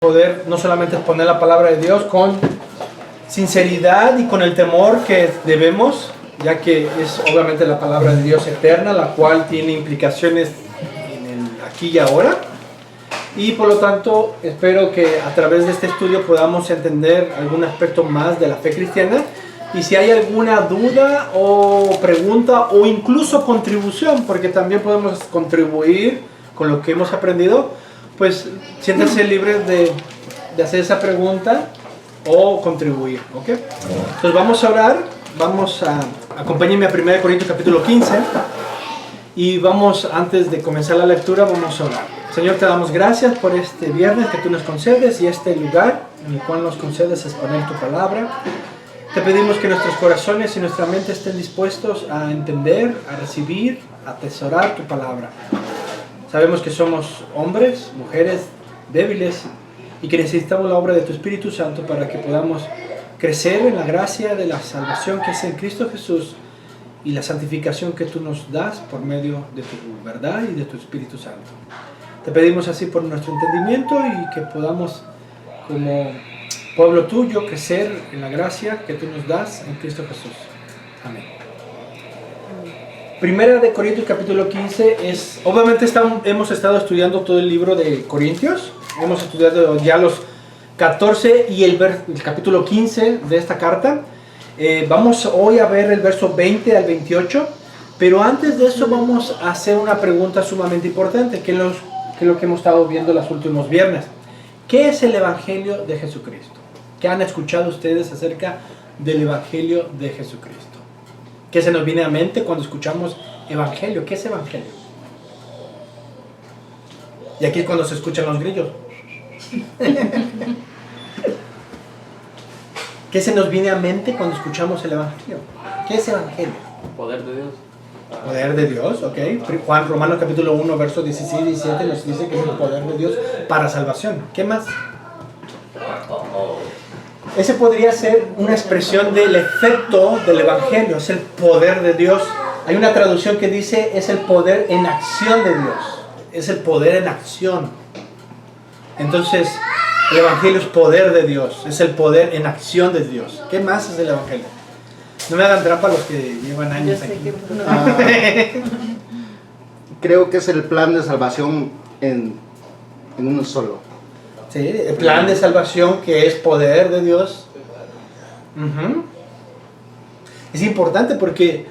poder no solamente exponer la palabra de Dios con sinceridad y con el temor que debemos, ya que es obviamente la palabra de Dios eterna, la cual tiene implicaciones en el aquí y ahora. Y por lo tanto, espero que a través de este estudio podamos entender algún aspecto más de la fe cristiana. Y si hay alguna duda o pregunta o incluso contribución, porque también podemos contribuir con lo que hemos aprendido, pues siéntanse libres de hacer esa pregunta o contribuir, ¿ok? Entonces vamos a orar, acompáñenme a 1 Corintios capítulo 15 y vamos, antes de comenzar la lectura, vamos a orar. Señor, te damos gracias por este viernes que tú nos concedes y este lugar en el cual nos concedes exponer tu palabra. Te pedimos que nuestros corazones y nuestra mente estén dispuestos a entender, a recibir, a atesorar tu palabra. Sabemos que somos hombres, mujeres débiles y que necesitamos la obra de tu Espíritu Santo para que podamos crecer en la gracia de la salvación que es en Cristo Jesús y la santificación que tú nos das por medio de tu verdad y de tu Espíritu Santo. Te pedimos así por nuestro entendimiento y que podamos, como pueblo tuyo, crecer en la gracia que tú nos das en Cristo Jesús. Amén. Primera de Corintios capítulo 15 es, obviamente hemos estado estudiando todo el libro de Corintios, hemos estudiado ya los 14 y el capítulo 15 de esta carta. Vamos hoy a ver el verso 20 al 28, pero antes de eso vamos a hacer una pregunta sumamente importante, que es lo que hemos estado viendo los últimos viernes. ¿Qué es el Evangelio de Jesucristo? ¿Qué han escuchado ustedes acerca del Evangelio de Jesucristo? ¿Qué se nos viene a mente cuando escuchamos Evangelio? ¿Qué es Evangelio? Y aquí es cuando se escuchan los grillos. ¿Qué se nos viene a mente cuando escuchamos el Evangelio? ¿Qué es Evangelio? Poder de Dios. Poder de Dios, ok. Romanos capítulo 1, versos 16 y 17 nos dice que es el poder de Dios para salvación. ¿Qué más? Ese podría ser una expresión del efecto del Evangelio, es el poder de Dios. Hay una traducción que dice es el poder en acción de Dios, es el poder en acción. Entonces, el Evangelio es poder de Dios, es el poder en acción de Dios. ¿Qué más es el Evangelio? No me hagan trampa los que llevan años aquí. Creo que es el plan de salvación en uno solo. Sí, el plan de salvación que es poder de Dios. Es importante porque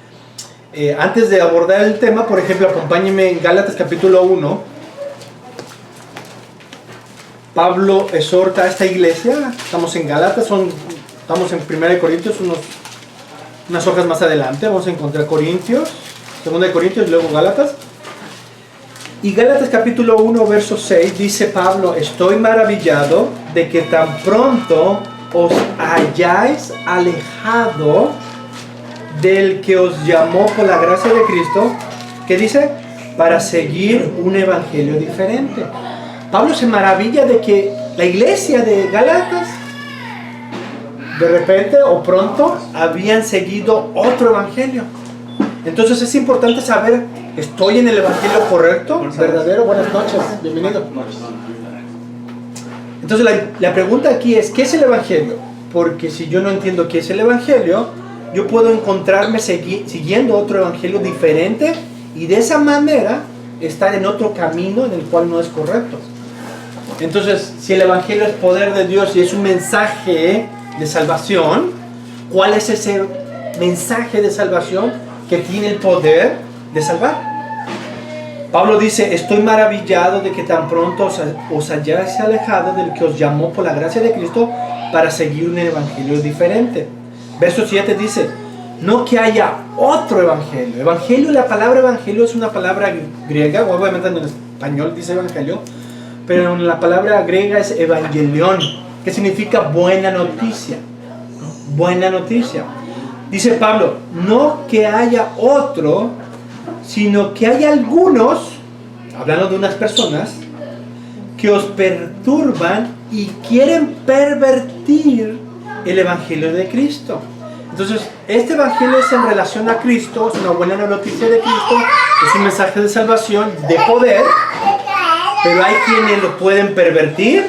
antes de abordar el tema, por ejemplo, acompáñenme en Gálatas capítulo 1. Pablo exhorta a esta iglesia. Estamos en Gálatas, estamos en 1 Corintios, unas hojas más adelante. Vamos a encontrar Corintios, 2 Corintios y luego Gálatas. Y Gálatas capítulo 1, verso 6, dice Pablo: estoy maravillado de que tan pronto os hayáis alejado del que os llamó por la gracia de Cristo, que dice, para seguir un evangelio diferente. Pablo se maravilla de que la iglesia de Gálatas, de repente o pronto, habían seguido otro evangelio. Entonces es importante saber, ¿estoy en el evangelio correcto? ¿Verdadero? Buenas noches, bienvenido. Entonces la pregunta aquí es, ¿qué es el evangelio? Porque si yo no entiendo qué es el evangelio, yo puedo encontrarme siguiendo otro evangelio diferente y de esa manera estar en otro camino en el cual no es correcto. Entonces, si el evangelio es poder de Dios y es un mensaje de salvación, ¿cuál es ese mensaje de salvación que tiene el poder de salvar? Pablo dice, estoy maravillado de que tan pronto os hayáis alejado del que os llamó por la gracia de Cristo para seguir un evangelio diferente. Verso 7 dice, no que haya otro evangelio. Evangelio, la palabra evangelio es una palabra griega, obviamente en español dice evangelio, pero en la palabra griega es evangelión, que significa buena noticia. Buena noticia. Dice Pablo, no que haya otro, sino que hay algunos, hablando de unas personas, que os perturban y quieren pervertir el evangelio de Cristo. Entonces, este evangelio es en relación a Cristo, es una buena noticia de Cristo, es un mensaje de salvación, de poder, pero hay quienes lo pueden pervertir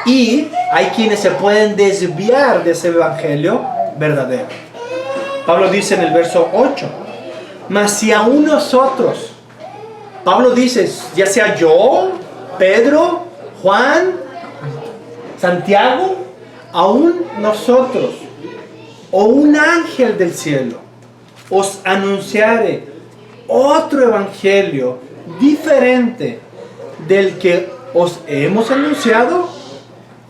Y hay quienes se pueden desviar de ese evangelio verdadero. Pablo dice en el verso 8, mas si aún nosotros, Pablo dice, ya sea yo, Pedro, Juan, Santiago, aún nosotros, o un ángel del cielo, os anunciare otro evangelio diferente del que os hemos anunciado,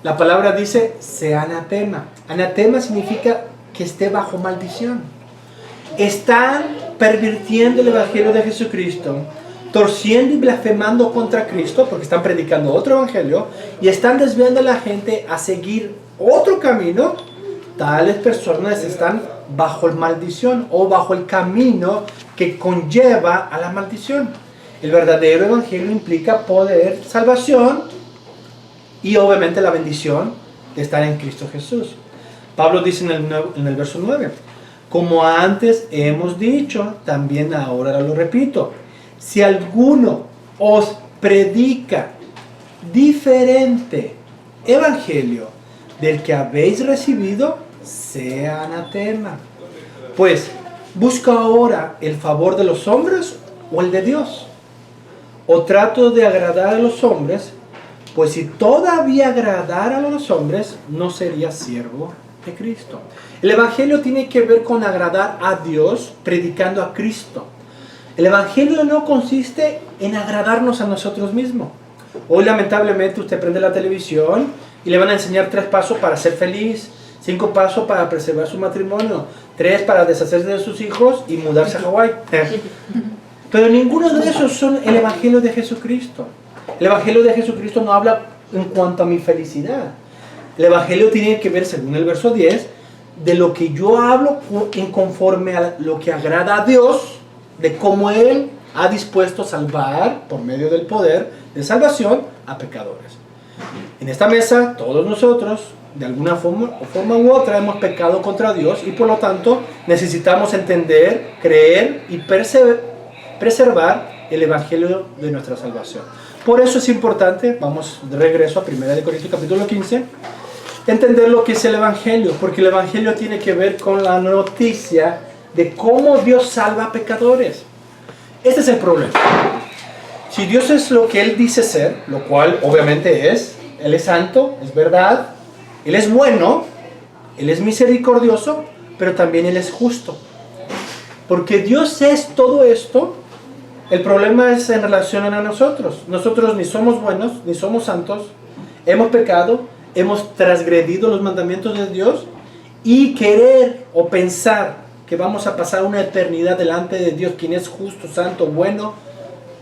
la palabra dice, sea anatema. Anatema significa que esté bajo maldición. Están pervirtiendo el evangelio de Jesucristo, torciendo y blasfemando contra Cristo, porque están predicando otro evangelio, y están desviando a la gente a seguir otro camino. Tales personas están bajo maldición o bajo el camino que conlleva a la maldición. El verdadero evangelio implica poder, salvación y obviamente la bendición de estar en Cristo Jesús. Pablo dice en el verso 9, como antes hemos dicho, también ahora lo repito, si alguno os predica diferente evangelio del que habéis recibido, sea anatema. Pues, ¿busca ahora el favor de los hombres o el de Dios? ¿O trato de agradar a los hombres? Pues si todavía agradara a los hombres, no sería siervo de Cristo. El evangelio tiene que ver con agradar a Dios predicando a Cristo. El evangelio no consiste en agradarnos a nosotros mismos. Hoy lamentablemente usted prende la televisión y le van a enseñar 3 pasos para ser feliz, 5 pasos para preservar su matrimonio, 3 para deshacerse de sus hijos y mudarse a Hawái. Pero ninguno de esos son el evangelio de Jesucristo. El evangelio de Jesucristo no habla en cuanto a mi felicidad. El evangelio tiene que ver, según el verso 10, de lo que yo hablo en conforme a lo que agrada a Dios, de cómo Él ha dispuesto salvar por medio del poder de salvación a pecadores. En esta mesa, todos nosotros, de alguna forma u otra, hemos pecado contra Dios y por lo tanto necesitamos entender, creer y preservar el evangelio de nuestra salvación. Por eso es importante, vamos de regreso a 1 Corintios capítulo 15, entender lo que es el evangelio, porque el evangelio tiene que ver con la noticia de cómo Dios salva a pecadores. Este es el problema. Si Dios es lo que Él dice ser, lo cual obviamente es, Él es santo, es verdad, Él es bueno, Él es misericordioso, pero también Él es justo. Porque Dios es todo esto, el problema es en relación a nosotros. Nosotros ni somos buenos, ni somos santos, hemos pecado, hemos transgredido los mandamientos de Dios y querer o pensar que vamos a pasar una eternidad delante de Dios, quien es justo, santo, bueno,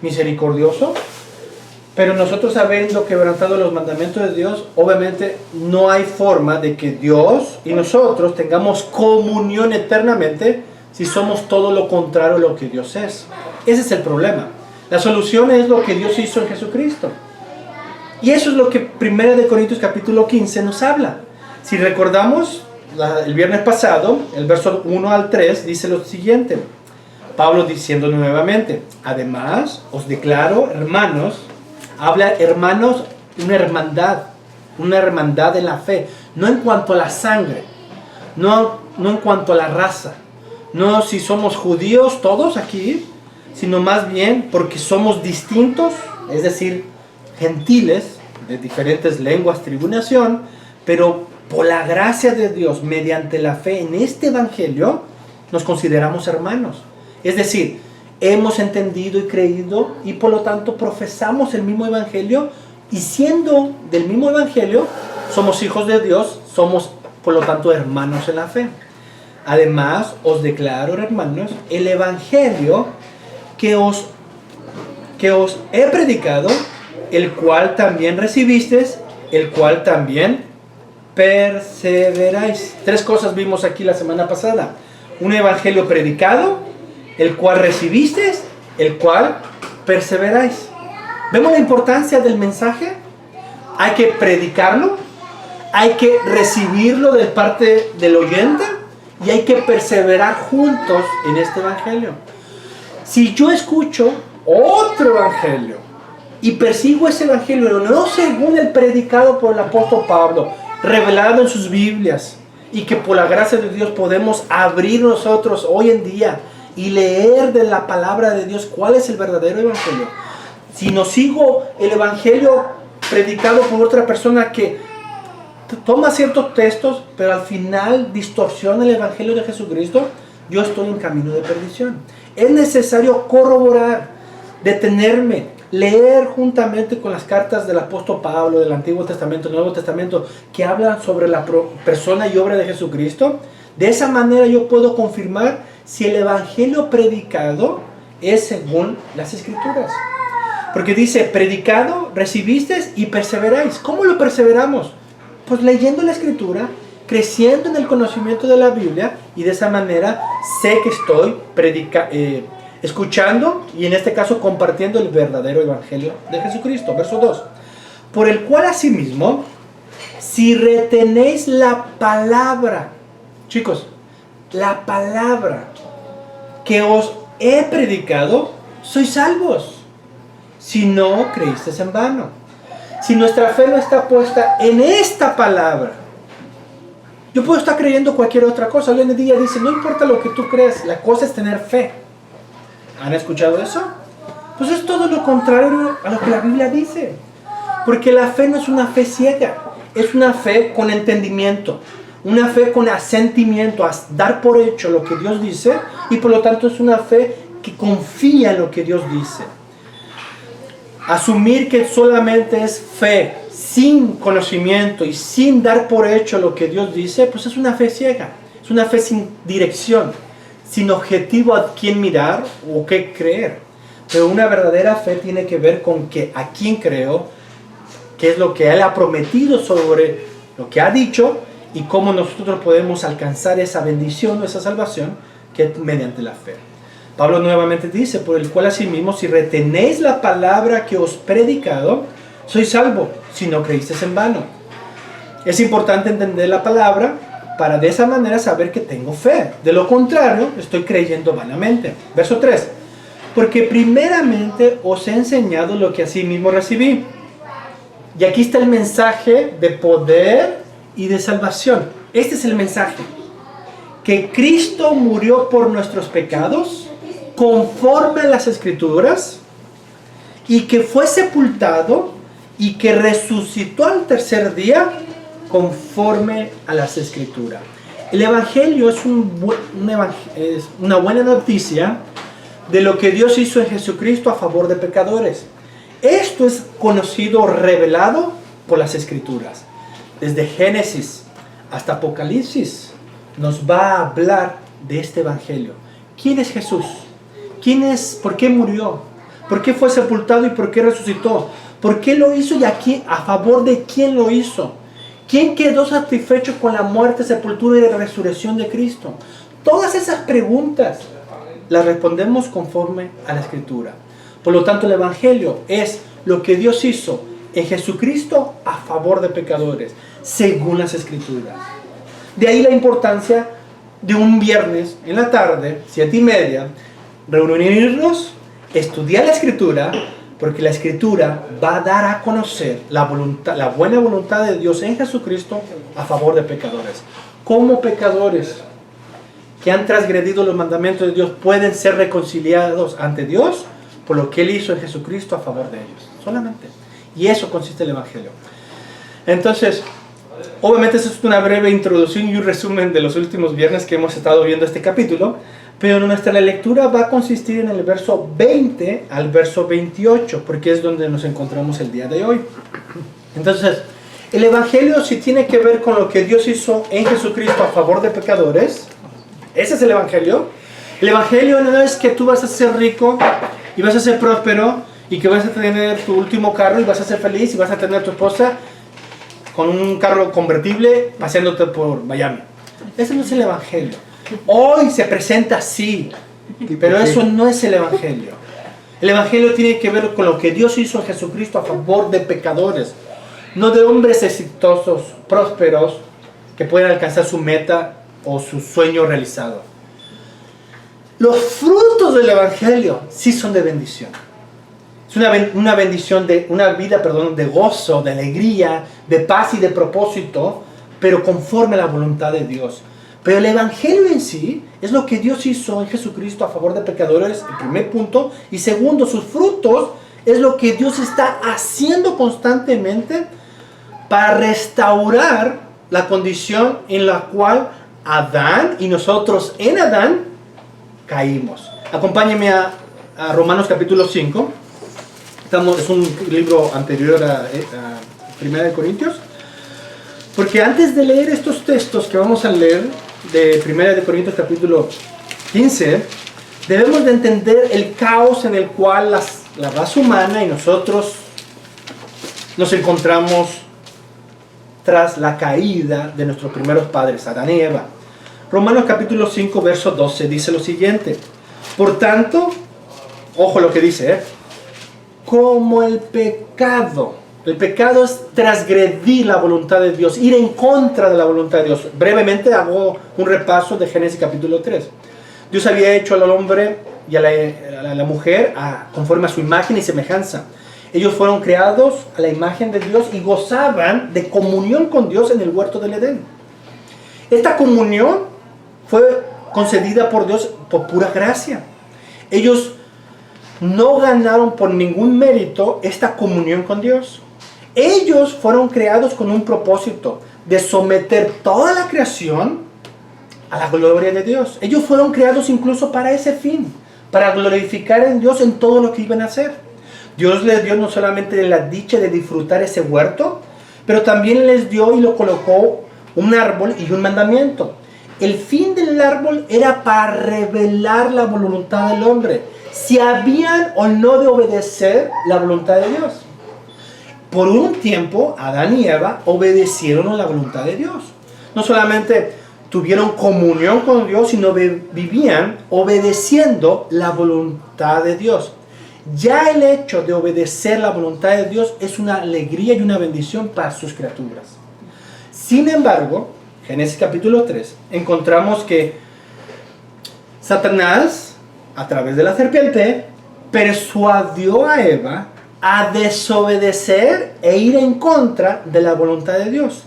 misericordioso. Pero nosotros, habiendo quebrantado los mandamientos de Dios, obviamente no hay forma de que Dios y nosotros tengamos comunión eternamente si somos todo lo contrario a lo que Dios es. Ese es el problema. La solución es lo que Dios hizo en Jesucristo. Y eso es lo que 1 Corintios capítulo 15 nos habla. Si recordamos, el viernes pasado, el verso 1 al 3 dice lo siguiente. Pablo diciendo nuevamente, además os declaro, hermanos, habla hermanos, una hermandad en la fe, no en cuanto a la sangre, no en cuanto a la raza, no si somos judíos todos aquí, sino más bien porque somos distintos, es decir, gentiles, de diferentes lenguas, tribu y nación, pero por la gracia de Dios, mediante la fe en este evangelio, nos consideramos hermanos. Es decir, hemos entendido y creído y por lo tanto profesamos el mismo evangelio y siendo del mismo evangelio, somos hijos de Dios, somos por lo tanto hermanos en la fe. Además, os declaro, hermanos, el evangelio que os he predicado, el cual también recibisteis, el cual también perseveráis. 3 cosas vimos aquí la semana pasada. Un evangelio predicado, el cual recibisteis, el cual perseveráis. ¿Vemos la importancia del mensaje? Hay que predicarlo, hay que recibirlo de parte del oyente y hay que perseverar juntos en este evangelio. Si yo escucho otro evangelio y persigo ese evangelio, no según el predicado por el apóstol Pablo, revelado en sus Biblias, y que por la gracia de Dios podemos abrir nosotros hoy en día y leer de la palabra de Dios cuál es el verdadero evangelio. Si no sigo el evangelio predicado por otra persona que toma ciertos textos, pero al final distorsiona el evangelio de Jesucristo, yo estoy en camino de perdición. Es necesario corroborar, detenerme, leer juntamente con las cartas del apóstol Pablo, del Antiguo Testamento, del Nuevo Testamento, que hablan sobre la persona y obra de Jesucristo. De esa manera yo puedo confirmar si el evangelio predicado es según las Escrituras. Porque dice, predicado, recibisteis y perseveráis. ¿Cómo lo perseveramos? Pues leyendo la Escritura, creciendo en el conocimiento de la Biblia, y de esa manera sé que estoy escuchando y en este caso compartiendo el verdadero evangelio de Jesucristo. Verso 2. Por el cual asimismo, si retenéis la palabra, chicos, la palabra que os he predicado, sois salvos. Si no creísteis en vano. Si nuestra fe no está puesta en esta palabra, yo puedo estar creyendo cualquier otra cosa. Hoy en día dice, no importa lo que tú creas, la cosa es tener fe. ¿Han escuchado eso? Pues es todo lo contrario a lo que la Biblia dice. Porque la fe no es una fe ciega, es una fe con entendimiento, una fe con asentimiento, a dar por hecho lo que Dios dice, y por lo tanto es una fe que confía en lo que Dios dice. Asumir que solamente es fe, sin conocimiento y sin dar por hecho lo que Dios dice, pues es una fe ciega, es una fe sin dirección, sin objetivo a quién mirar o qué creer. Pero una verdadera fe tiene que ver con que a quién creo, qué es lo que Él ha prometido sobre lo que ha dicho y cómo nosotros podemos alcanzar esa bendición o esa salvación que es mediante la fe. Pablo nuevamente dice, por el cual asimismo, si retenéis la palabra que os he predicado, sois salvos, si no creísteis en vano. Es importante entender la palabra para de esa manera saber que tengo fe. De lo contrario, estoy creyendo vanamente. Verso 3. Porque primeramente os he enseñado lo que asimismo recibí. Y aquí está el mensaje de poder y de salvación. Este es el mensaje. Que Cristo murió por nuestros pecados, conforme a las Escrituras, y que fue sepultado y que resucitó al tercer día conforme a las Escrituras. El Evangelio es una buena noticia de lo que Dios hizo en Jesucristo a favor de pecadores. Esto es conocido, revelado por las Escrituras. Desde Génesis hasta Apocalipsis nos va a hablar de este Evangelio. ¿Quién es Jesús? ¿Quién es? ¿Por qué murió? ¿Por qué fue sepultado y por qué resucitó? ¿Por qué lo hizo y aquí a favor de quién lo hizo? ¿Quién quedó satisfecho con la muerte, sepultura y resurrección de Cristo? Todas esas preguntas las respondemos conforme a la Escritura. Por lo tanto, el Evangelio es lo que Dios hizo en Jesucristo a favor de pecadores, según las Escrituras. De ahí la importancia de un viernes en la tarde, 7:30, reunirnos, estudiar la Escritura, porque la Escritura va a dar a conocer la buena voluntad de Dios en Jesucristo a favor de pecadores. ¿Cómo pecadores que han transgredido los mandamientos de Dios pueden ser reconciliados ante Dios? Por lo que Él hizo en Jesucristo a favor de ellos, solamente. Y eso consiste el Evangelio. Entonces, obviamente eso es una breve introducción y un resumen de los últimos viernes que hemos estado viendo este capítulo, pero nuestra lectura va a consistir en el verso 20 al verso 28, porque es donde nos encontramos el día de hoy. Entonces, el Evangelio sí tiene que ver con lo que Dios hizo en Jesucristo a favor de pecadores. Ese es el Evangelio. El Evangelio no es que tú vas a ser rico y vas a ser próspero y que vas a tener tu último carro y vas a ser feliz y vas a tener a tu esposa con un carro convertible paseándote por Miami. Ese no es el Evangelio. Hoy se presenta así, pero eso no es el Evangelio. El Evangelio tiene que ver con lo que Dios hizo en Jesucristo a favor de pecadores, no de hombres exitosos, prósperos, que pueden alcanzar su meta o su sueño realizado. Los frutos del Evangelio sí son de bendición. Es una bendición, una vida, perdón, de gozo, de alegría, de paz y de propósito, pero conforme a la voluntad de Dios. Pero el Evangelio en sí es lo que Dios hizo en Jesucristo a favor de pecadores, el primer punto. Y segundo, sus frutos es lo que Dios está haciendo constantemente para restaurar la condición en la cual Adán y nosotros en Adán caímos. Acompáñenme a Romanos capítulo 5. Es un libro anterior a 1 de Corintios. Porque antes de leer estos textos que vamos a leer de 1 de Corintios capítulo 15, debemos de entender el caos en el cual la raza humana y nosotros nos encontramos tras la caída de nuestros primeros padres, Adán y Eva. Romanos capítulo 5, verso 12 dice lo siguiente: por tanto, ojo lo que dice, como el pecado es transgredir la voluntad de Dios, ir en contra de la voluntad de Dios. Brevemente hago un repaso de Génesis capítulo 3. Dios había hecho al hombre y a la mujer conforme a su imagen y semejanza. Ellos fueron creados a la imagen de Dios y gozaban de comunión con Dios en el huerto del Edén. Esta comunión fue concedida por Dios por pura gracia. Ellos no ganaron por ningún mérito esta comunión con Dios. Ellos fueron creados con un propósito de someter toda la creación a la gloria de Dios. Ellos fueron creados incluso para ese fin, para glorificar en Dios en todo lo que iban a hacer. Dios les dio no solamente la dicha de disfrutar ese huerto, pero también les dio y lo colocó un árbol y un mandamiento. El fin del árbol era para revelar la voluntad del hombre, si habían o no de obedecer la voluntad de Dios. Por un tiempo, Adán y Eva obedecieron a la voluntad de Dios. No solamente tuvieron comunión con Dios, sino vivían obedeciendo la voluntad de Dios. Ya el hecho de obedecer la voluntad de Dios es una alegría y una bendición para sus criaturas. Sin embargo, Génesis capítulo 3, encontramos que Satanás, a través de la serpiente, persuadió a Eva a desobedecer e ir en contra de la voluntad de Dios,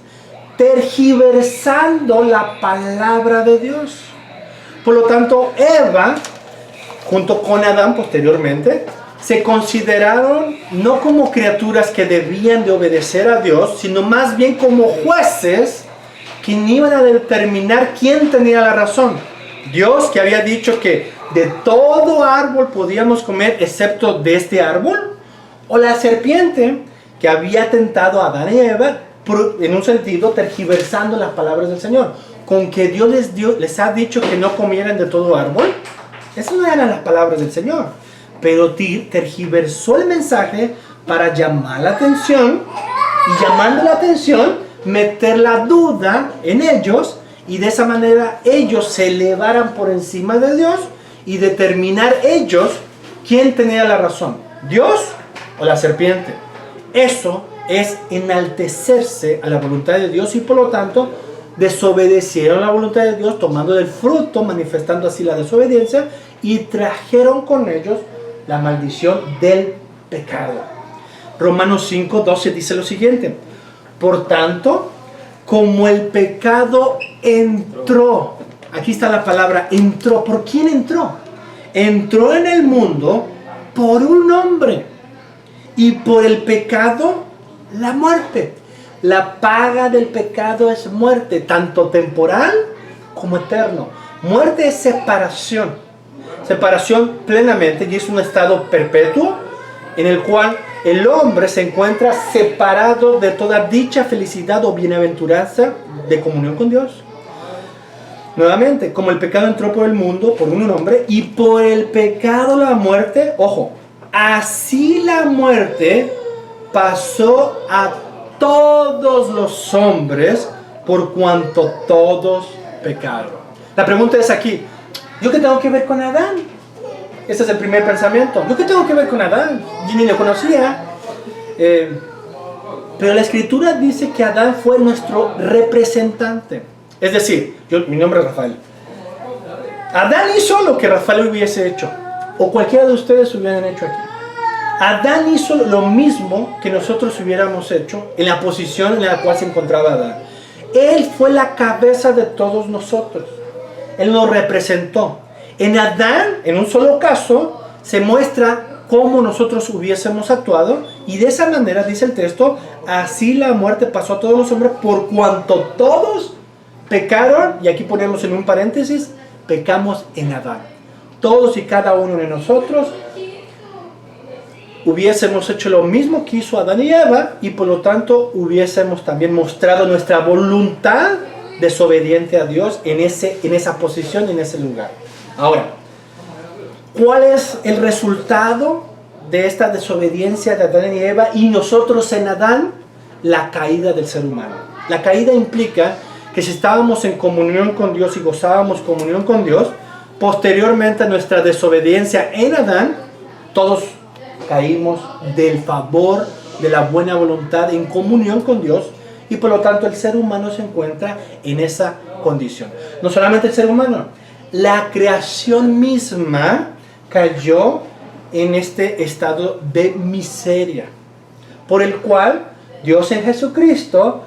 tergiversando la palabra de Dios. Por lo tanto, Eva, junto con Adán posteriormente, se consideraron no como criaturas que debían de obedecer a Dios, sino más bien como jueces que iban a determinar quién tenía la razón. Dios, que había dicho que de todo árbol podíamos comer excepto de este árbol, o la serpiente que había tentado a Adán y Eva, en un sentido tergiversando las palabras del Señor. Con que Dios les ha dicho que no comieran de todo árbol, esas no eran las palabras del Señor, pero tergiversó el mensaje para llamar la atención, y llamando la atención, meter la duda en ellos, y de esa manera ellos se elevaran por encima de Dios y determinar ellos quién tenía la razón, Dios o la serpiente. Eso es enaltecerse a la voluntad de Dios, y por lo tanto desobedecieron la voluntad de Dios, tomando del fruto, manifestando así la desobediencia, y trajeron con ellos la maldición del pecado. Romanos 5:12 dice lo siguiente: por tanto, como el pecado entró, aquí está la palabra entró. ¿Por quién entró? Entró en el mundo por un hombre, y por el pecado la muerte. La paga del pecado es muerte, tanto temporal como eterno. Muerte es separación. Separación plenamente, y es un estado perpetuo en el cual el hombre se encuentra separado de toda dicha, felicidad o bienaventuranza de comunión con Dios. Nuevamente, como el pecado entró por el mundo, por un hombre, y por el pecado la muerte, ojo, así la muerte pasó a todos los hombres, por cuanto todos pecaron. La pregunta es aquí: ¿yo qué tengo que ver con Adán? Ese es el primer pensamiento. ¿Yo qué tengo que ver con Adán? Yo ni lo conocía. Pero la Escritura dice que Adán fue nuestro representante. Es decir, mi nombre es Rafael. Adán hizo lo que Rafael hubiese hecho, o cualquiera de ustedes hubieran hecho aquí. Adán hizo lo mismo que nosotros hubiéramos hecho en la posición en la cual se encontraba Adán. Él fue la cabeza de todos nosotros. Él nos representó. En Adán, en un solo caso, se muestra cómo nosotros hubiésemos actuado, y de esa manera, dice el texto, así la muerte pasó a todos los hombres por cuanto todos pecaron, y aquí ponemos en un paréntesis, pecamos en Adán. Todos y cada uno de nosotros hubiésemos hecho lo mismo que hizo Adán y Eva, y por lo tanto hubiésemos también mostrado nuestra voluntad desobediente a Dios en esa posición, en ese lugar. Ahora, ¿cuál es el resultado de esta desobediencia de Adán y Eva y nosotros en Adán? La caída del ser humano. La caída implica que si estábamos en comunión con Dios y gozábamos comunión con Dios, posteriormente a nuestra desobediencia en Adán, todos caímos del favor de la buena voluntad en comunión con Dios, y por lo tanto el ser humano se encuentra en esa condición. No solamente el ser humano, la creación misma cayó en este estado de miseria, por el cual Dios en Jesucristo,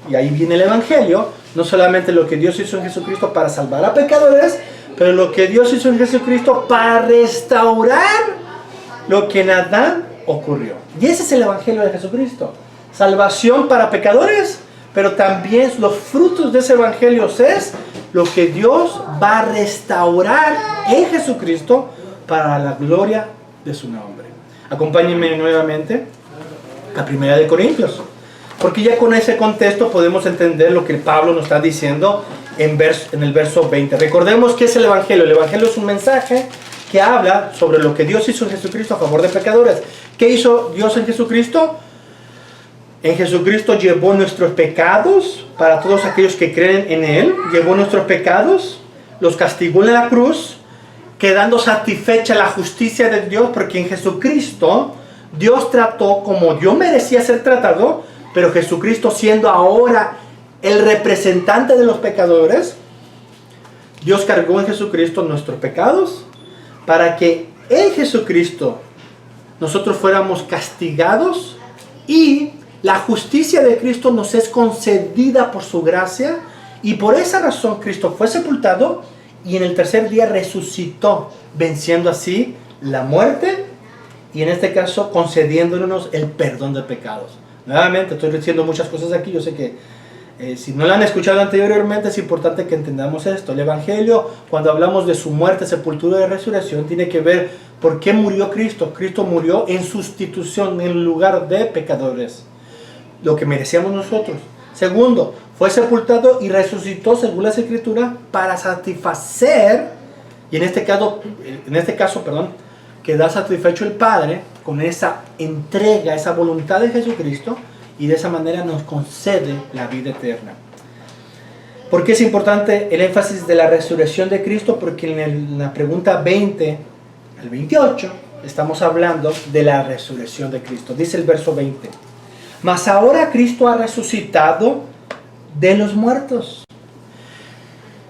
y ahí viene el Evangelio, no solamente lo que Dios hizo en Jesucristo para salvar a pecadores, pero lo que Dios hizo en Jesucristo para restaurar lo que en Adán ocurrió. Y ese es el Evangelio de Jesucristo. Salvación para pecadores, pero también los frutos de ese Evangelio es lo que Dios va a restaurar en Jesucristo para la gloria de su nombre. Acompáñenme nuevamente a 1 Corintios, porque ya con ese contexto podemos entender lo que Pablo nos está diciendo en el verso 20. Recordemos que es el Evangelio. El Evangelio es un mensaje que habla sobre lo que Dios hizo en Jesucristo a favor de pecadores. ¿Qué hizo Dios en Jesucristo? En Jesucristo llevó nuestros pecados para todos aquellos que creen en Él. Llevó nuestros pecados, los castigó en la cruz, quedando satisfecha la justicia de Dios, porque en Jesucristo Dios trató como yo merecía ser tratado, pero Jesucristo siendo ahora el representante de los pecadores, Dios cargó en Jesucristo nuestros pecados para que en Jesucristo nosotros fuéramos castigados, y la justicia de Cristo nos es concedida por su gracia, y por esa razón Cristo fue sepultado y en el tercer día resucitó, venciendo así la muerte, y en este caso concediéndonos el perdón de pecados. Nuevamente estoy diciendo muchas cosas aquí, yo sé que si no la han escuchado anteriormente, es importante que entendamos esto. El Evangelio, cuando hablamos de su muerte, sepultura y resurrección, tiene que ver por qué murió Cristo. Cristo murió en sustitución, en lugar de pecadores, lo que merecíamos nosotros. Segundo, fue sepultado y resucitó según las Escrituras para satisfacer, y en este caso, queda satisfecho el Padre con esa entrega, esa voluntad de Jesucristo, y de esa manera nos concede la vida eterna. ¿Por qué es importante el énfasis de la resurrección de Cristo? Porque en la pregunta 20 al 28 estamos hablando de la resurrección de Cristo. Dice el verso 20: mas ahora Cristo ha resucitado de los muertos.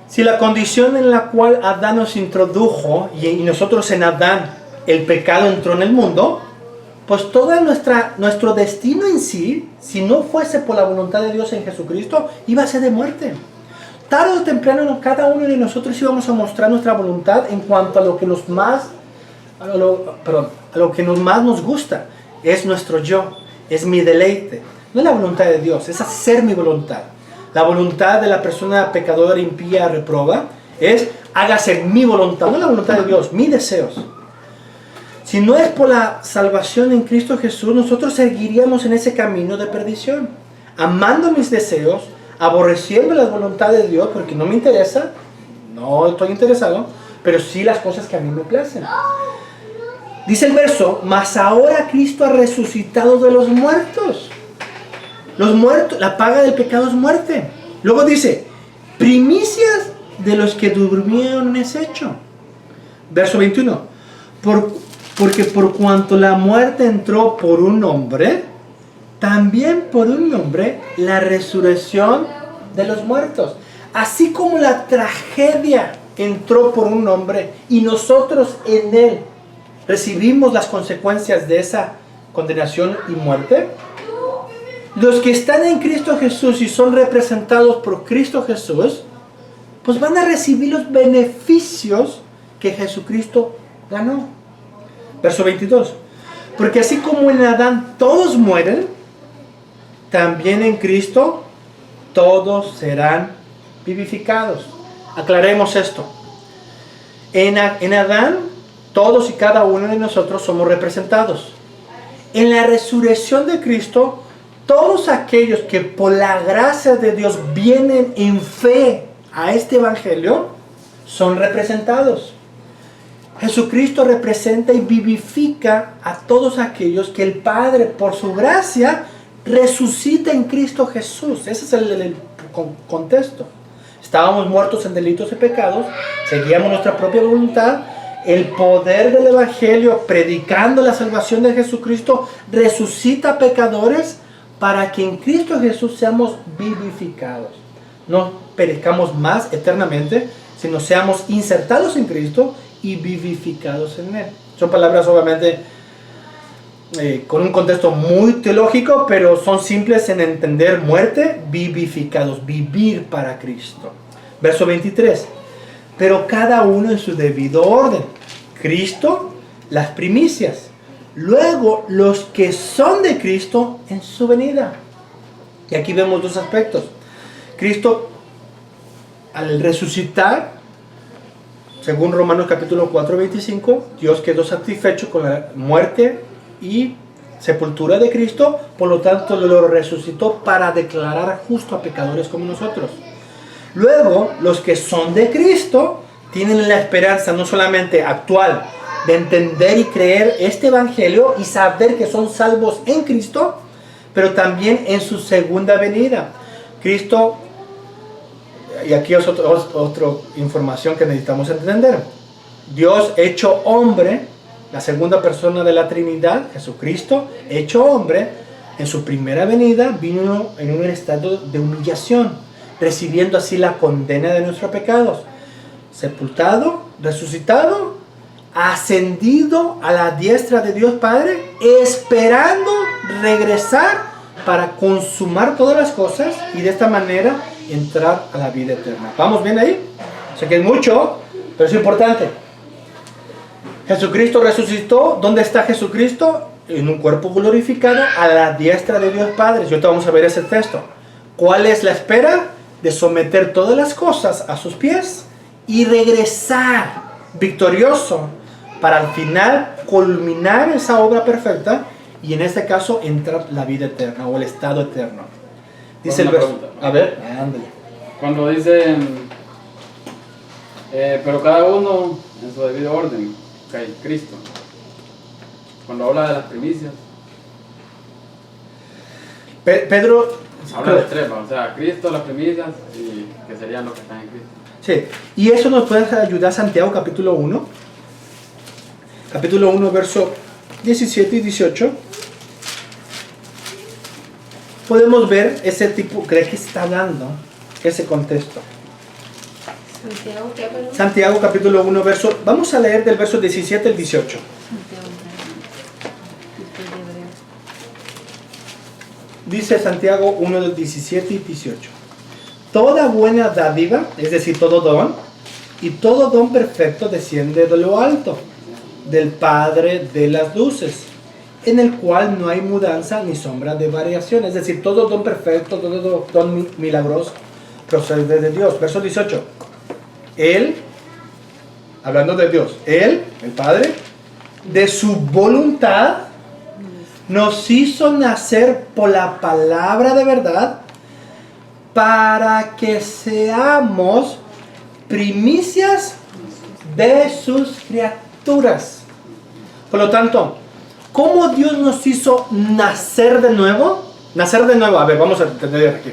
Si la condición en la cual Adán nos introdujo, y nosotros en Adán el pecado entró en el mundo, pues todo nuestro destino en sí, si no fuese por la voluntad de Dios en Jesucristo, iba a ser de muerte. Tarde o temprano cada uno de nosotros íbamos a mostrar nuestra voluntad en cuanto a lo que más nos gusta. Es nuestro yo, es mi deleite. No es la voluntad de Dios, es hacer mi voluntad. La voluntad de la persona pecadora, impía, reproba, es hágase mi voluntad, no la voluntad de Dios, mis deseos. Si no es por la salvación en Cristo Jesús, nosotros seguiríamos en ese camino de perdición, amando mis deseos, aborreciendo la voluntad de Dios, porque no me interesa, no estoy interesado, pero sí las cosas que a mí me placen. Dice el verso: mas ahora Cristo ha resucitado de los muertos. Los muertos, la paga del pecado es muerte. Luego dice: primicias de los que durmieron es hecho. Verso 21: porque por cuanto la muerte entró por un hombre, también por un hombre la resurrección de los muertos. Así como la tragedia entró por un hombre y nosotros en él recibimos las consecuencias de esa condenación y muerte. Los que están en Cristo Jesús y son representados por Cristo Jesús, pues van a recibir los beneficios que Jesucristo ganó. Verso 22. Porque así como en Adán todos mueren, también en Cristo todos serán vivificados. Aclaremos esto. En Adán, todos y cada uno de nosotros somos representados. En la resurrección de Cristo, todos aquellos que por la gracia de Dios vienen en fe a este evangelio, son representados. Jesucristo representa y vivifica a todos aquellos que el Padre, por su gracia, resucita en Cristo Jesús. Ese es el contexto. Estábamos muertos en delitos y pecados, seguíamos nuestra propia voluntad. El poder del Evangelio, predicando la salvación de Jesucristo, resucita a pecadores para que en Cristo Jesús seamos vivificados. No perezcamos más eternamente, sino seamos insertados en Cristo y vivificados en Él. Son palabras obviamente con un contexto muy teológico, pero son simples en entender muerte, vivificados, vivir para Cristo. Verso 23. Pero cada uno en su debido orden. Cristo, las primicias. Luego, los que son de Cristo en su venida. Y aquí vemos dos aspectos. Cristo, al resucitar, según Romanos capítulo 4, 25, Dios quedó satisfecho con la muerte y sepultura de Cristo, por lo tanto lo resucitó para declarar justo a pecadores como nosotros. Luego, los que son de Cristo tienen la esperanza no solamente actual de entender y creer este evangelio y saber que son salvos en Cristo, pero también en su segunda venida. Cristo, y aquí es otra información que necesitamos entender. Dios hecho hombre, la segunda persona de la Trinidad, Jesucristo, hecho hombre, en su primera venida vino en un estado de humillación, recibiendo así la condena de nuestros pecados. Sepultado, resucitado, ascendido a la diestra de Dios Padre, esperando regresar para consumar todas las cosas y de esta manera entrar a la vida eterna. ¿Vamos bien ahí? Sé que es mucho, pero es importante. Jesucristo resucitó. ¿Dónde está Jesucristo? En un cuerpo glorificado a la diestra de Dios Padre. Y ahorita vamos a ver ese texto. ¿Cuál es la espera? De someter todas las cosas a sus pies y regresar victorioso para al final culminar esa obra perfecta y en este caso entrar la vida eterna o el estado eterno. Dice el verso. A ver, ándale. Cuando dicen, pero cada uno en su debido orden, okay, Cristo. Cuando habla de las primicias, Pedro habla de tres, o sea, Cristo, las primicias y que serían los que están en Cristo. Sí, y eso nos puede ayudar Santiago capítulo 1. Capítulo 1, verso 17 y 18. Podemos ver ese tipo, ¿cree que está dando ese contexto? Santiago, ¿qué, perdón? Santiago capítulo 1, verso, vamos a leer del verso 17 al 18. Santiago, Dice Santiago 1, del 17 y 18. Toda buena dádiva, es decir, todo don, y todo don perfecto desciende de lo alto, del Padre de las luces, en el cual no hay mudanza ni sombra de variación. Es decir, todo don perfecto, todo don milagroso procede de Dios. Verso 18. Él, hablando de Dios, Él, el Padre, de su voluntad, nos hizo nacer por la palabra de verdad, para que seamos primicias de sus criaturas. Por lo tanto, ¿cómo Dios nos hizo nacer de nuevo? Nacer de nuevo, a ver, vamos a entender aquí.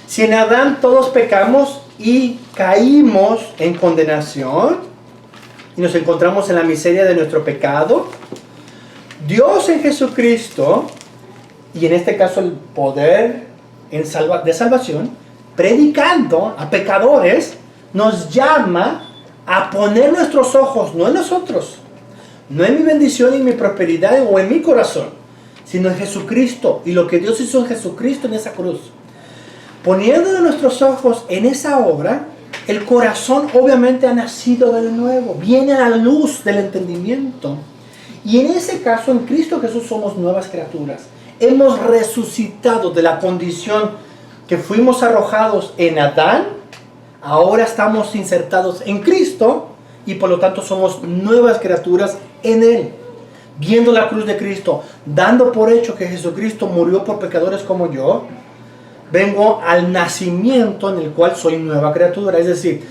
Si en Adán todos pecamos y caímos en condenación y nos encontramos en la miseria de nuestro pecado, Dios en Jesucristo, y en este caso el poder de salvación, predicando a pecadores, nos llama a poner nuestros ojos, no en nosotros, no en mi bendición y mi prosperidad o en mi corazón, sino en Jesucristo y lo que Dios hizo en Jesucristo en esa cruz. Poniendo nuestros ojos en esa obra, el corazón obviamente ha nacido de nuevo, viene a la luz del entendimiento. Y en ese caso, en Cristo Jesús somos nuevas criaturas. Hemos resucitado de la condición que fuimos arrojados en Adán, ahora estamos insertados en Cristo y por lo tanto somos nuevas criaturas en Él. Viendo la cruz de Cristo, dando por hecho que Jesucristo murió por pecadores como yo, vengo al nacimiento en el cual soy nueva criatura. Es decir,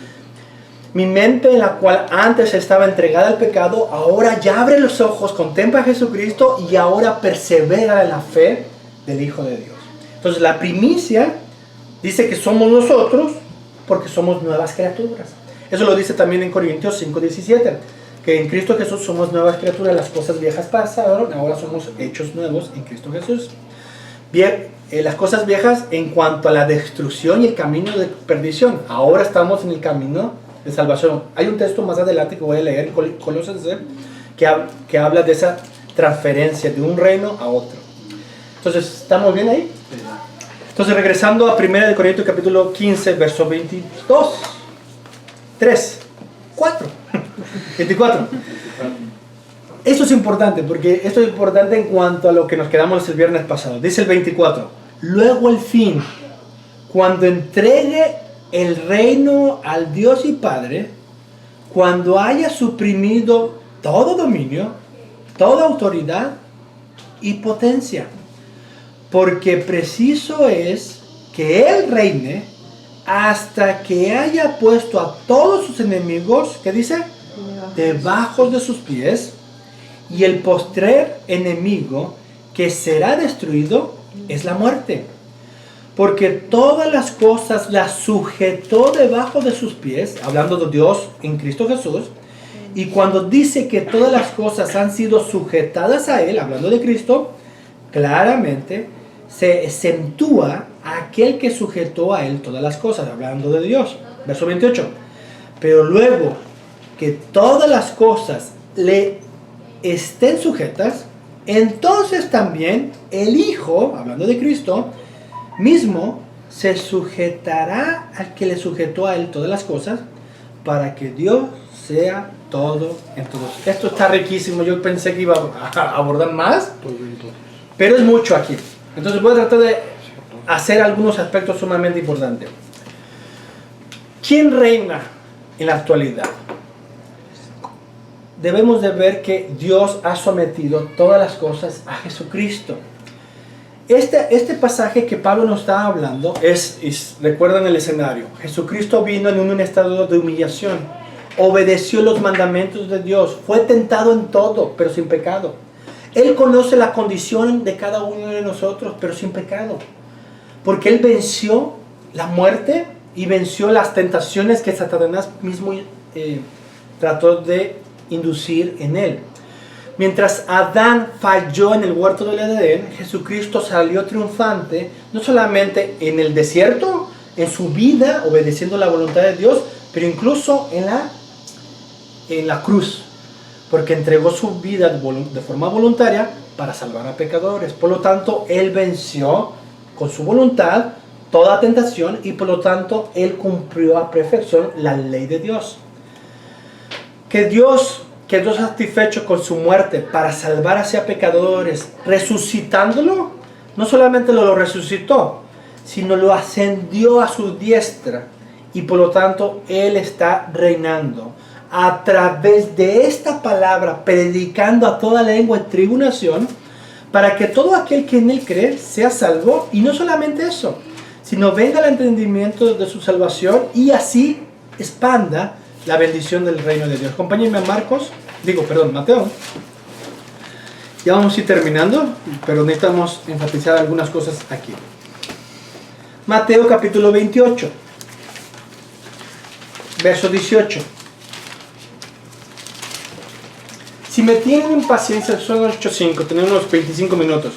mi mente en la cual antes estaba entregada al pecado, ahora ya abre los ojos, contempla a Jesucristo y ahora persevera en la fe del Hijo de Dios. Entonces la primicia dice que somos nosotros porque somos nuevas criaturas. Eso lo dice también en Corintios 5:17, que en Cristo Jesús somos nuevas criaturas, las cosas viejas pasaron, ahora somos hechos nuevos en Cristo Jesús. Bien, las cosas viejas en cuanto a la destrucción y el camino de perdición, ahora estamos en el camino de salvación. Hay un texto más adelante que voy a leer, Colosenses, que habla de esa transferencia de un reino a otro. Entonces, ¿estamos bien ahí? Sí. Entonces, regresando a 1 Corintios capítulo 15, verso 22, 3, 4, 24. Esto es importante, porque esto es importante en cuanto a lo que nos quedamos el viernes pasado. Dice el 24, luego el fin, cuando entregue el reino al Dios y Padre, cuando haya suprimido todo dominio, toda autoridad y potencia, porque preciso es que Él reine hasta que haya puesto a todos sus enemigos, ¿qué dice? Debajo de sus pies. Y el postrer enemigo que será destruido es la muerte. Porque todas las cosas las sujetó debajo de sus pies, hablando de Dios en Cristo Jesús. Y cuando dice que todas las cosas han sido sujetadas a Él, hablando de Cristo, claramente se acentúa a aquel que sujetó a Él todas las cosas, hablando de Dios. Verso 28. Pero luego que todas las cosas le estén sujetas, entonces también el Hijo, hablando de Cristo, mismo se sujetará al que le sujetó a Él todas las cosas, para que Dios sea todo en todos. Esto está riquísimo, yo pensé que iba a abordar más, pero es mucho aquí. Entonces voy a tratar de hacer algunos aspectos sumamente importantes. ¿Quién reina en la actualidad? Debemos de ver que Dios ha sometido todas las cosas a Jesucristo. Este pasaje que Pablo nos está hablando recuerdan el escenario. Jesucristo vino en un estado de humillación, obedeció los mandamientos de Dios, fue tentado en todo, pero sin pecado. Él conoce la condición de cada uno de nosotros, pero sin pecado. Porque Él venció la muerte y venció las tentaciones que Satanás mismo trató de inducir en Él. Mientras Adán falló en el huerto del Edén, Jesucristo salió triunfante, no solamente en el desierto, en su vida, obedeciendo la voluntad de Dios, pero incluso en la cruz, porque entregó su vida de forma voluntaria para salvar a pecadores. Por lo tanto, Él venció con su voluntad toda tentación y por lo tanto Él cumplió a perfección la ley de Dios. Que Dios quedó satisfecho con su muerte para salvar hacia pecadores, resucitándolo. No solamente lo resucitó, sino lo ascendió a su diestra y por lo tanto Él está reinando a través de esta palabra, predicando a toda lengua y tribu y nación, para que todo aquel que en Él cree sea salvo. Y no solamente eso, sino venga el entendimiento de su salvación y así expanda la bendición del reino de Dios. Acompáñenme a Mateo. Ya vamos a ir terminando, pero necesitamos enfatizar algunas cosas aquí. Mateo capítulo 28, verso 18. Si me tienen impaciencia, son 8:05, tenemos unos 25 minutos.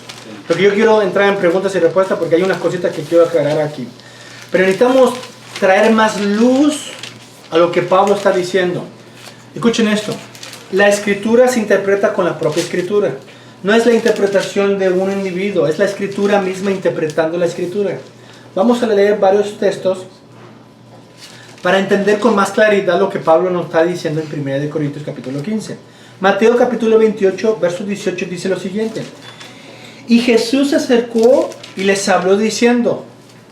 Porque yo quiero entrar en preguntas y respuestas porque hay unas cositas que quiero aclarar aquí. Pero necesitamos traer más luz a lo que Pablo está diciendo. Escuchen esto. La escritura se interpreta con la propia escritura. No es la interpretación de un individuo, es la escritura misma interpretando la escritura. Vamos a leer varios textos para entender con más claridad lo que Pablo nos está diciendo en 1 Corintios capítulo 15. Mateo capítulo 28, verso 18 dice lo siguiente. Y Jesús se acercó y les habló diciendo,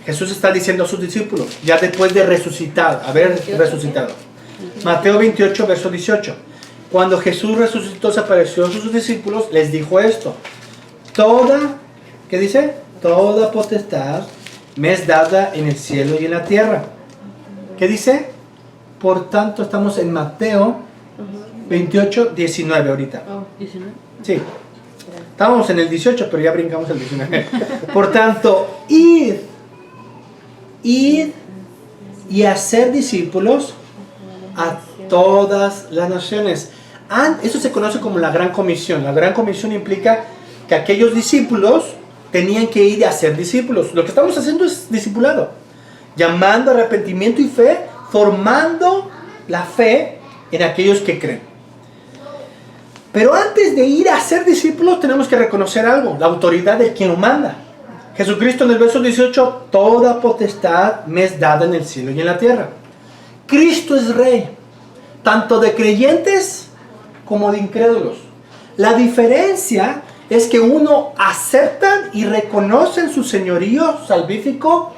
Jesús está diciendo a sus discípulos, ya después de resucitar, haber resucitado. Mateo 28, verso 18. Cuando Jesús resucitó, se apareció a sus discípulos, les dijo esto. ¿Qué dice? Toda potestad me es dada en el cielo y en la tierra. ¿Qué dice? Por tanto, estamos en Mateo 28, 19 ahorita. Sí. Estábamos en el 18, pero ya brincamos el 19. Por tanto, id y hacer discípulos a todas las naciones. Eso se conoce como la Gran Comisión. La Gran Comisión implica que aquellos discípulos tenían que ir a ser discípulos. Lo que estamos haciendo es discipulado, llamando a arrepentimiento y fe, formando la fe en aquellos que creen. Pero antes de ir a ser discípulos tenemos que reconocer algo, la autoridad de quien lo manda. Jesucristo en el verso 18, toda potestad me es dada en el cielo y en la tierra. Cristo es Rey, tanto de creyentes como de incrédulos. La diferencia es que uno aceptan y reconocen su señorío salvífico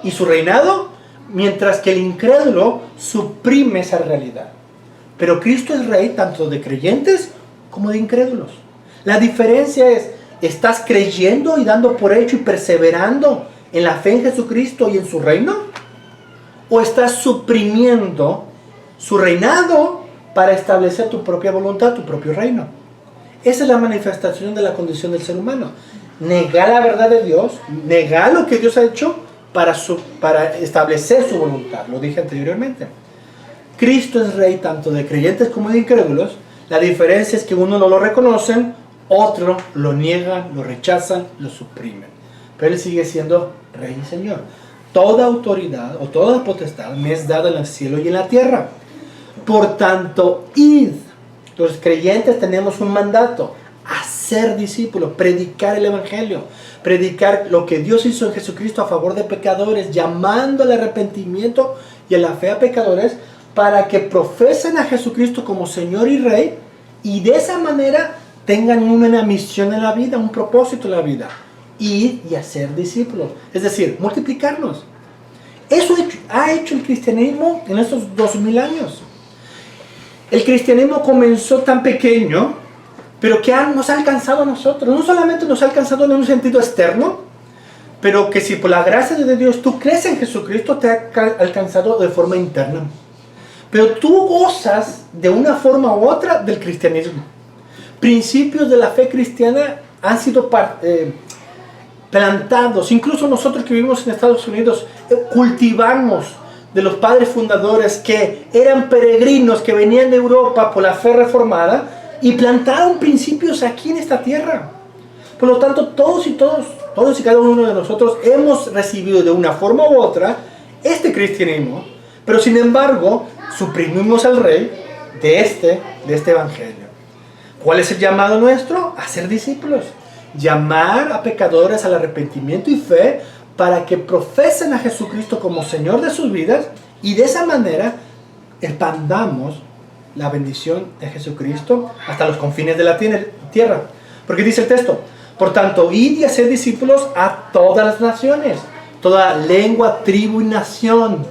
y su reinado, mientras que el incrédulo suprime esa realidad. Pero Cristo es Rey tanto de creyentes como de incrédulos. La diferencia es, ¿estás creyendo y dando por hecho y perseverando en la fe en Jesucristo y en su reino? ¿O estás suprimiendo su reinado para establecer tu propia voluntad, tu propio reino? Esa es la manifestación de la condición del ser humano. Negar la verdad de Dios, negar lo que Dios ha hecho para establecer su voluntad. Lo dije anteriormente. Cristo es Rey tanto de creyentes como de incrédulos. La diferencia es que uno no lo reconocen, otro lo niegan, lo rechazan, lo suprimen. Pero Él sigue siendo Rey y Señor. Toda autoridad o toda potestad me es dada en el cielo y en la tierra. Por tanto, id. Los creyentes tenemos un mandato: hacer discípulos, predicar el Evangelio, predicar lo que Dios hizo en Jesucristo a favor de pecadores, llamando al arrepentimiento y a la fe a pecadores, para que profesen a Jesucristo como Señor y Rey, y de esa manera tengan una misión en la vida, un propósito en la vida: ir y hacer discípulos, es decir, multiplicarnos. Eso ha hecho el cristianismo en estos 2000 años. El cristianismo comenzó tan pequeño, pero que nos ha alcanzado a nosotros. No solamente nos ha alcanzado en un sentido externo, pero que si por la gracia de Dios tú crees en Jesucristo, te ha alcanzado de forma interna. Pero tú gozas de una forma u otra del cristianismo. Principios de la fe cristiana han sido plantados. Incluso nosotros que vivimos en Estados Unidos, cultivamos de los padres fundadores que eran peregrinos que venían de Europa por la fe reformada y plantaron principios aquí en esta tierra. Por lo tanto, todos y cada uno de nosotros hemos recibido de una forma u otra este cristianismo, pero sin embargo suprimimos al Rey de este Evangelio. ¿Cuál es el llamado nuestro? A ser discípulos. Llamar a pecadores al arrepentimiento y fe para que profesen a Jesucristo como Señor de sus vidas, y de esa manera expandamos la bendición de Jesucristo hasta los confines de la tierra. Porque dice el texto: por tanto, id y haced discípulos a todas las naciones, toda lengua, tribu y nación,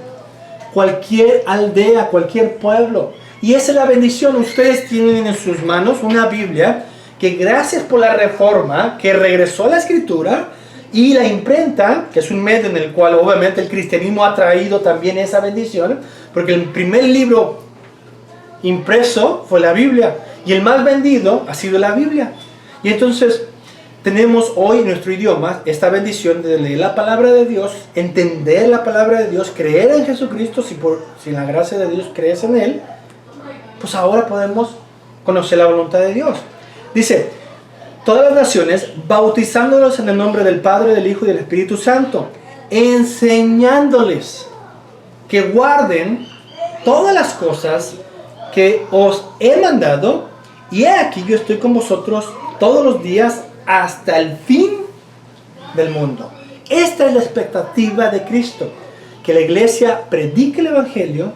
cualquier aldea, cualquier pueblo. Y esa es la bendición. Ustedes tienen en sus manos una Biblia que, gracias por la reforma, que regresó a la Escritura, y la imprenta, que es un medio en el cual obviamente el cristianismo ha traído también esa bendición, porque el primer libro impreso fue la Biblia, y el más vendido ha sido la Biblia. Y entonces tenemos hoy en nuestro idioma esta bendición de leer la palabra de Dios, entender la palabra de Dios, creer en Jesucristo. Si la gracia de Dios crees en Él, pues ahora podemos conocer la voluntad de Dios. Dice: todas las naciones, bautizándolos en el nombre del Padre, del Hijo y del Espíritu Santo, enseñándoles que guarden todas las cosas que os he mandado, Y he aquí, yo estoy con vosotros todos los días hasta el fin del mundo. Esta es la expectativa de Cristo, que la iglesia predique el evangelio,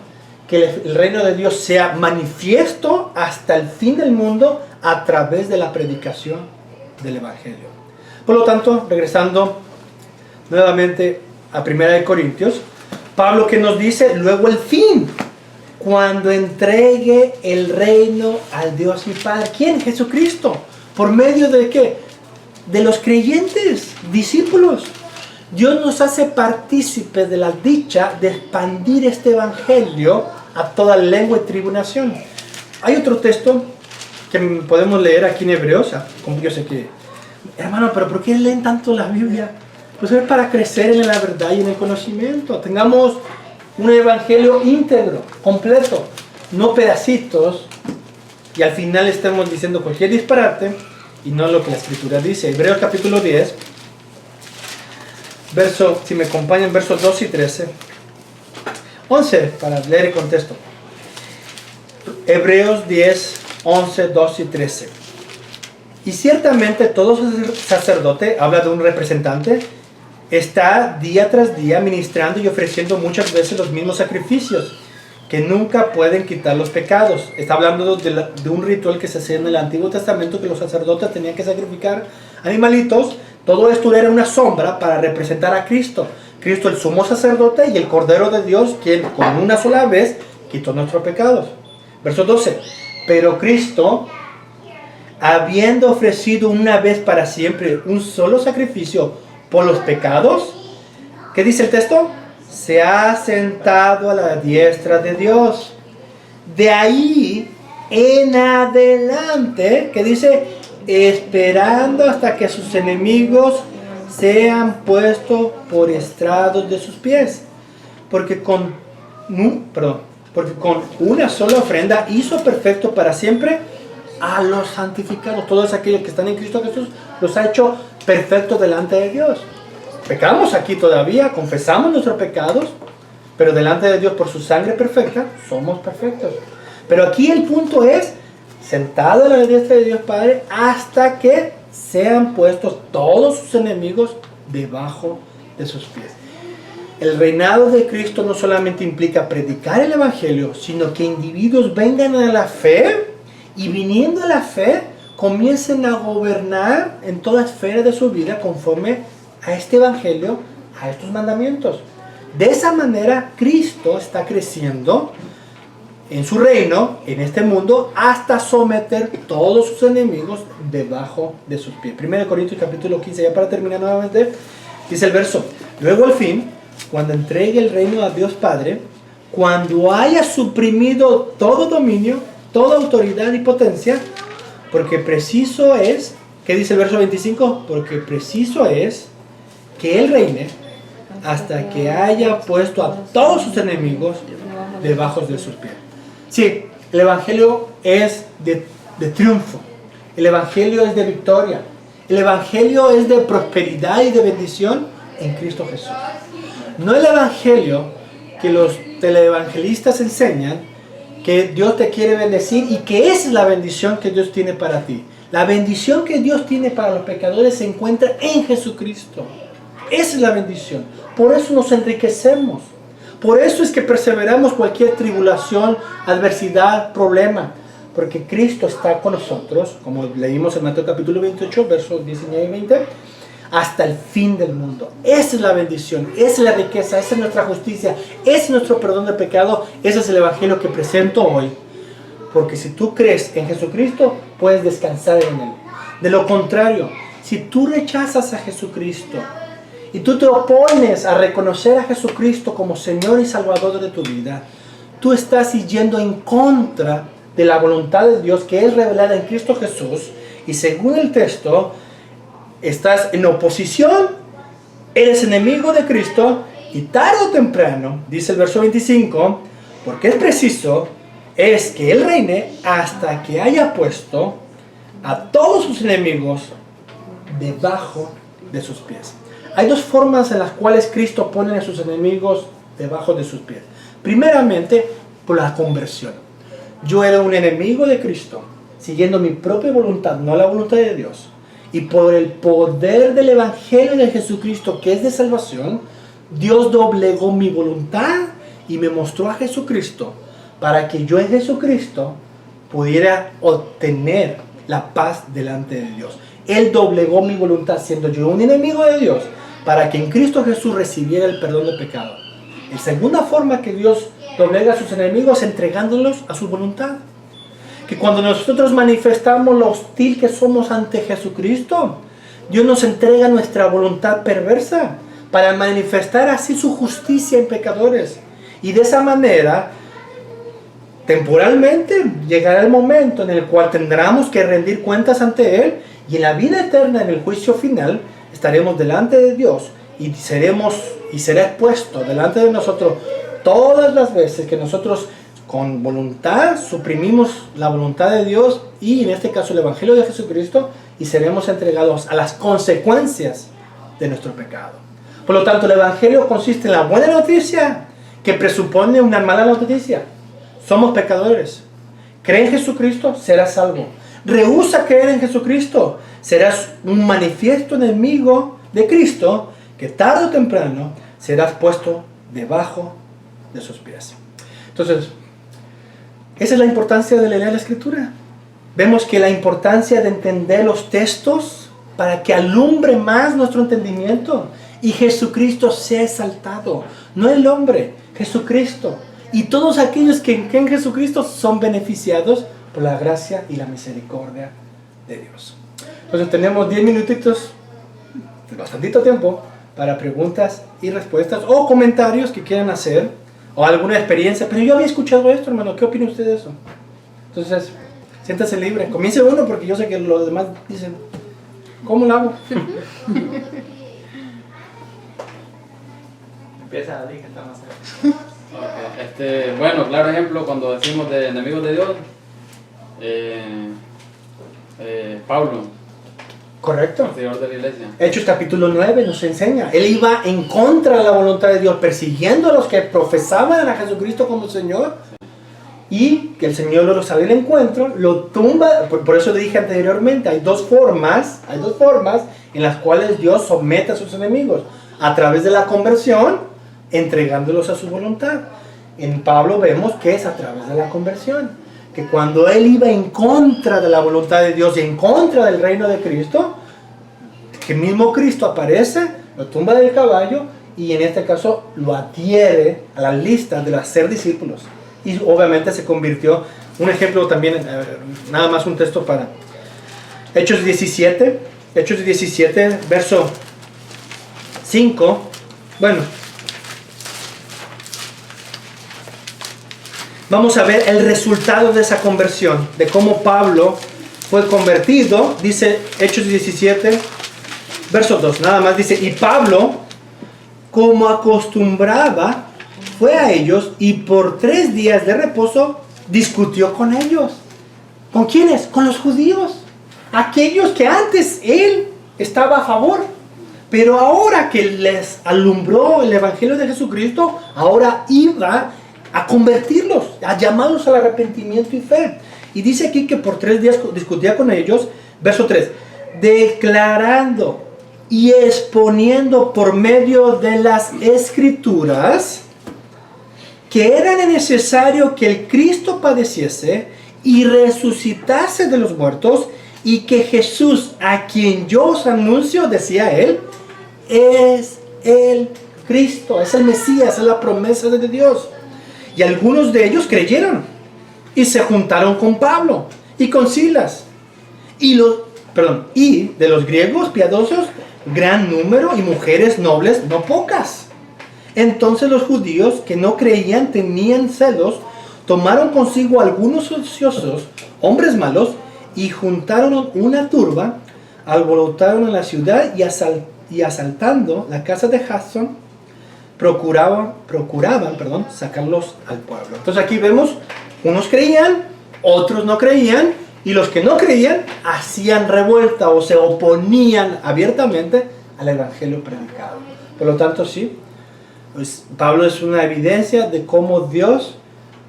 que el reino de Dios sea manifiesto hasta el fin del mundo a través de la predicación del evangelio. Por lo tanto, regresando nuevamente a 1 Corintios, Pablo que nos dice, luego el fin, cuando entregue el reino al Dios y Padre. ¿Quién? Jesucristo. ¿Por medio de qué? De los creyentes, discípulos. Dios nos hace partícipes de la dicha de expandir este evangelio a toda lengua y tribu y nación. Hay otro texto que podemos leer aquí en Hebreos. Como yo sé que, hermano, pero ¿por qué leen tanto la Biblia? Pues es para crecer en la verdad y en el conocimiento. Tengamos un evangelio íntegro, completo, no pedacitos, y al final estemos diciendo cualquier disparate y no lo que la Escritura dice. Hebreos capítulo 10, si me acompañan, versos 2 y 13. 11, para leer el contexto. Hebreos 10, 11, 2 y 13. Y ciertamente todo sacerdote, habla de un representante, está día tras día ministrando y ofreciendo muchas veces los mismos sacrificios que nunca pueden quitar los pecados. Está hablando de un ritual que se hacía en el Antiguo Testamento, que los sacerdotes tenían que sacrificar animalitos. Todo esto era una sombra para representar a Cristo. Cristo el sumo sacerdote y el Cordero de Dios, quien con una sola vez quitó nuestros pecados. Verso 12. Pero Cristo, habiendo ofrecido una vez para siempre un solo sacrificio por los pecados, ¿qué dice el texto? Se ha sentado a la diestra de Dios. De ahí en adelante, ¿qué dice? Esperando hasta que sus enemigos sean puestos por estrados de sus pies. Porque con una sola ofrenda hizo perfecto para siempre a los santificados. Todos aquellos que están en Cristo Jesús los ha hecho perfectos delante de Dios. Pecamos aquí todavía, confesamos nuestros pecados, pero delante de Dios por su sangre perfecta somos perfectos. Pero aquí el punto es, sentado a la diestra de Dios Padre, hasta que sean puestos todos sus enemigos debajo de sus pies. El reinado de Cristo no solamente implica predicar el evangelio, sino que individuos vengan a la fe y viniendo a la fe comiencen a gobernar en toda esfera de su vida conforme a este evangelio, a estos mandamientos. De esa manera Cristo está creciendo en su reino, en este mundo, hasta someter todos sus enemigos debajo de sus pies. 1 Corintios capítulo 15, ya para terminar nuevamente, dice el verso: luego al fin, cuando entregue el reino a Dios Padre, cuando haya suprimido todo dominio, toda autoridad y potencia, porque preciso es, ¿qué dice el verso 25? Porque preciso es que Él reine hasta que haya puesto a todos sus enemigos debajo de sus pies. Sí, el evangelio es de triunfo, el evangelio es de victoria, el evangelio es de prosperidad y de bendición en Cristo Jesús. No el evangelio que los televangelistas enseñan, que Dios te quiere bendecir y que esa es la bendición que Dios tiene para ti. La bendición que Dios tiene para los pecadores se encuentra en Jesucristo. Esa es la bendición. Por eso nos enriquecemos. Por eso es que perseveramos cualquier tribulación, adversidad, problema. Porque Cristo está con nosotros, como leímos en Mateo capítulo 28, versos 19 y 20, hasta el fin del mundo. Esa es la bendición, esa es la riqueza, esa es nuestra justicia, ese es nuestro perdón de pecado. Ese es el evangelio que presento hoy. Porque si tú crees en Jesucristo, puedes descansar en Él. De lo contrario, si tú rechazas a Jesucristo y tú te opones a reconocer a Jesucristo como Señor y Salvador de tu vida, tú estás yendo en contra de la voluntad de Dios que es revelada en Cristo Jesús, y según el texto, estás en oposición, eres enemigo de Cristo, y tarde o temprano, dice el verso 25, porque es preciso, es que Él reine hasta que haya puesto a todos sus enemigos debajo de sus pies. Hay dos formas en las cuales Cristo pone a sus enemigos debajo de sus pies. Primeramente, por la conversión. Yo era un enemigo de Cristo. siguiendo mi propia voluntad, no la voluntad de Dios, y por el poder del Evangelio de Jesucristo, que es de salvación, Dios doblegó mi voluntad y me mostró a Jesucristo para que yo en Jesucristo pudiera obtener la paz delante de Dios. Él doblegó mi voluntad siendo yo un enemigo de Dios para que en Cristo Jesús recibiera el perdón de pecado. La segunda forma que Dios doblega a sus enemigos es entregándolos a su voluntad. Que cuando nosotros manifestamos lo hostil que somos ante Jesucristo, Dios nos entrega nuestra voluntad perversa para manifestar así su justicia en pecadores. Y de esa manera, temporalmente, llegará el momento en el cual tendremos que rendir cuentas ante Él, y en la vida eterna, en el juicio final, estaremos delante de Dios y será expuesto delante de nosotros todas las veces que nosotros con voluntad suprimimos la voluntad de Dios, y en este caso el Evangelio de Jesucristo, y seremos entregados a las consecuencias de nuestro pecado. Por lo tanto, el Evangelio consiste en la buena noticia que presupone una mala noticia. Somos pecadores. Cree en Jesucristo, serás salvo. Rehúsa creer en Jesucristo, serás un manifiesto enemigo de Cristo, que tarde o temprano serás puesto debajo de sus pies. Entonces, esa es la importancia de leer la Escritura. Vemos que la importancia de entender los textos para que alumbre más nuestro entendimiento y Jesucristo sea exaltado. No el hombre, Jesucristo. Y todos aquellos que creen en Jesucristo son beneficiados por la gracia y la misericordia de Dios. Entonces tenemos 10 minutitos, bastantito tiempo, para preguntas y respuestas o comentarios que quieran hacer, o alguna experiencia. Pero yo había escuchado esto, hermano, ¿qué opina usted de eso? Entonces, siéntase libre. Comience uno, porque yo sé que los demás dicen, ¿cómo lo hago? Empieza a decir que está más cerca. Okay. Bueno, claro ejemplo, cuando decimos de enemigos de Dios, Pablo, Correcto. perseguidor de la iglesia. Hechos capítulo 9 nos enseña. Él iba en contra de la voluntad de Dios, persiguiendo a los que profesaban a Jesucristo como Señor. Y que el Señor lo sale al encuentro, lo tumba. Por eso le dije anteriormente, hay dos formas en las cuales Dios somete a sus enemigos. A través de la conversión, entregándolos a su voluntad. En Pablo vemos que es a través de la conversión. Que cuando él iba en contra de la voluntad de Dios y en contra del reino de Cristo, que mismo Cristo aparece, lo tumba del caballo y en este caso lo adhiere a la lista de los ser discípulos. Y obviamente se convirtió, un ejemplo también, nada más un texto para Hechos 17, verso 5, bueno, vamos a ver el resultado de esa conversión, de cómo Pablo fue convertido. Dice Hechos 17, verso 2, nada más dice, y Pablo, como acostumbraba, fue a ellos y por 3 días de reposo discutió con ellos. ¿Con quiénes? Con los judíos. Aquellos que antes él estaba a favor. Pero ahora que les alumbró el Evangelio de Jesucristo, ahora iba a convertirlos, a llamarlos al arrepentimiento y fe. Y dice aquí que por 3 días discutía con ellos, verso 3, declarando y exponiendo por medio de las Escrituras que era necesario que el Cristo padeciese y resucitase de los muertos, y que Jesús, a quien yo os anuncio, decía él, es el Cristo, es el Mesías, es la promesa de Dios. Y algunos de ellos creyeron y se juntaron con Pablo y con Silas. Y de los griegos piadosos, gran número, y mujeres nobles, no pocas. Entonces los judíos que no creían, tenían celos, tomaron consigo algunos ociosos, hombres malos, y juntaron una turba, alborotaron en la ciudad y asaltando la casa de Jasón, procuraban sacarlos al pueblo. Entonces aquí vemos, unos creían, otros no creían, y los que no creían hacían revuelta o se oponían abiertamente al evangelio predicado. Por lo tanto, sí, pues Pablo es una evidencia de cómo Dios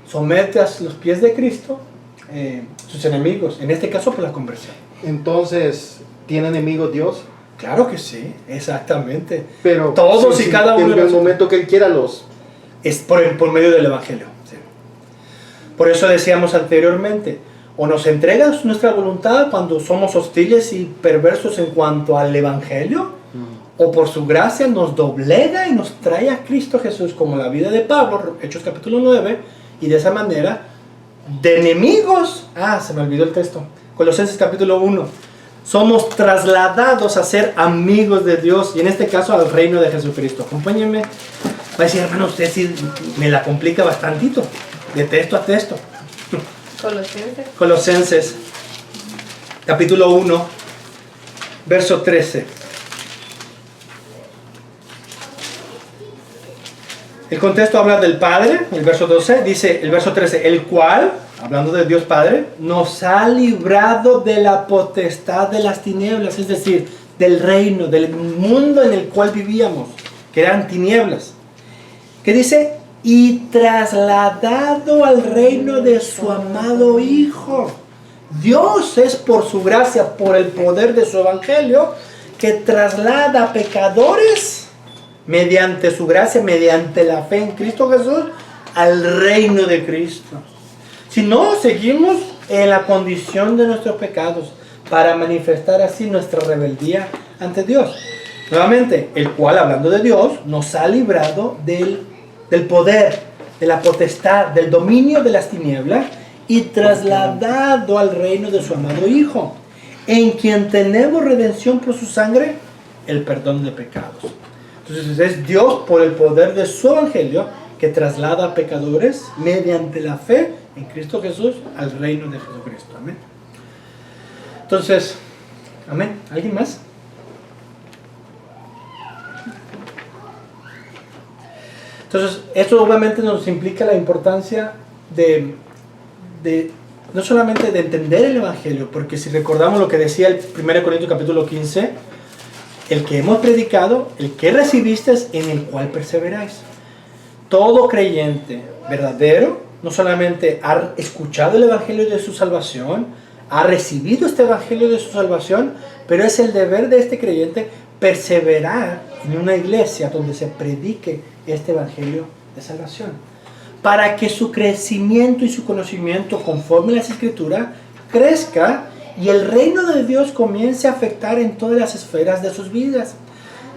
somete a los pies de Cristo sus enemigos, en este caso por la conversión. Entonces, ¿tiene enemigos Dios? Claro que sí, exactamente. Pero Todos y cada uno en de el nosotros. momento que Él quiera los... Es por medio del Evangelio. Sí. Por eso decíamos anteriormente, o nos entregas nuestra voluntad cuando somos hostiles y perversos en cuanto al Evangelio, o por su gracia nos doblega y nos trae a Cristo Jesús, como la vida de Pablo, Hechos capítulo 9, y de esa manera, de enemigos, se me olvidó el texto, Colosenses capítulo 1, somos trasladados a ser amigos de Dios, y en este caso al reino de Jesucristo. Acompáñenme. Va a decir, hermano, usted sí me la complica bastantito, de texto a texto. Colosenses. Colosenses, capítulo 1, verso 13. El contexto habla del Padre, el verso 12, dice el verso 13, el cual, hablando de Dios Padre, nos ha librado de la potestad de las tinieblas, es decir, del reino, del mundo en el cual vivíamos, que eran tinieblas. ¿Qué dice? Y trasladado al reino de su amado Hijo. Dios es por su gracia, por el poder de su evangelio, que traslada a pecadores mediante su gracia, mediante la fe en Cristo Jesús, al reino de Cristo. Si no, seguimos en la condición de nuestros pecados para manifestar así nuestra rebeldía ante Dios. Nuevamente, el cual, hablando de Dios, nos ha librado del poder, de la potestad, del dominio de las tinieblas y trasladado al reino de su amado Hijo, en quien tenemos redención por su sangre, el perdón de pecados. Entonces es Dios por el poder de su evangelio que traslada a pecadores mediante la fe en Cristo Jesús al reino de Jesucristo. Amén. Entonces, amén. ¿Alguien más? Entonces, esto obviamente nos implica la importancia de no solamente de entender el evangelio, porque si recordamos lo que decía el 1 Corintios capítulo 15, el que hemos predicado, el que recibisteis, en el cual perseveráis. Todo creyente verdadero no solamente ha escuchado el evangelio de su salvación, ha recibido este evangelio de su salvación, pero es el deber de este creyente perseverar en una iglesia donde se predique este evangelio de salvación, para que su crecimiento y su conocimiento conforme a las escrituras crezca y el reino de Dios comience a afectar en todas las esferas de sus vidas,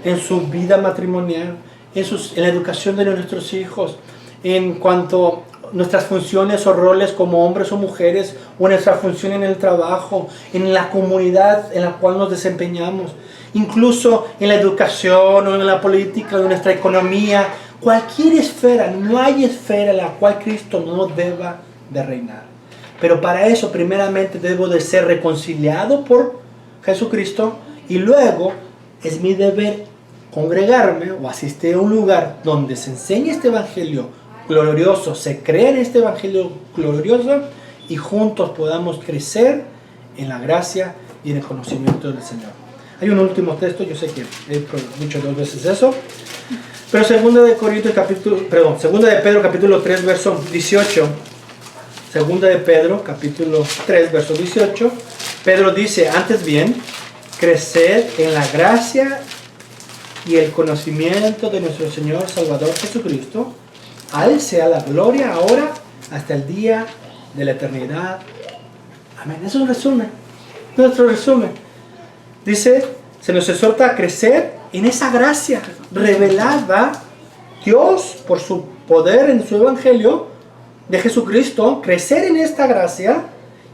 en su vida matrimonial, en la educación de nuestros hijos, en cuanto a nuestras funciones o roles como hombres o mujeres, o nuestra función en el trabajo, en la comunidad en la cual nos desempeñamos, incluso en la educación o en la política, en nuestra economía, cualquier esfera. No hay esfera en la cual Cristo no deba de reinar. Pero para eso primeramente debo de ser reconciliado por Jesucristo, y luego es mi deber congregarme o asistir a un lugar donde se enseñe este evangelio glorioso, se crea en este evangelio glorioso, y juntos podamos crecer en la gracia y en el conocimiento del Señor. Hay un último texto, yo sé que he dicho 2 veces eso, pero segunda de Pedro capítulo 3 verso 18. Segunda de Pedro, capítulo 3, verso 18, Pedro dice, antes bien, creced en la gracia y el conocimiento de nuestro Señor Salvador Jesucristo. A Él sea la gloria ahora hasta el día de la eternidad. Amén. Es un resumen, nuestro resumen. Dice, se nos exhorta a crecer en esa gracia revelada, Dios por su poder en su evangelio, de Jesucristo, crecer en esta gracia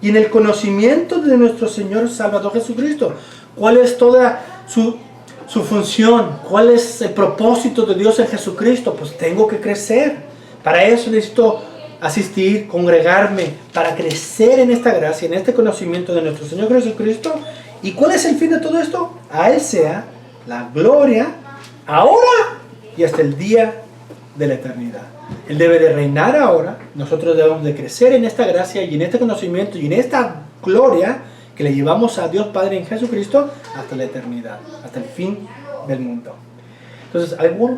y en el conocimiento de nuestro Señor Salvador Jesucristo. ¿Cuál es toda su función? ¿Cuál es el propósito de Dios en Jesucristo? Pues tengo que crecer. Para eso necesito asistir, congregarme, para crecer en esta gracia, en este conocimiento de nuestro Señor Jesucristo. ¿Y cuál es el fin de todo esto? A Él sea la gloria ahora y hasta el día de la eternidad. Él debe de reinar ahora, nosotros debemos de crecer en esta gracia y en este conocimiento y en esta gloria que le llevamos a Dios Padre en Jesucristo hasta la eternidad, hasta el fin del mundo. Entonces, ¿algo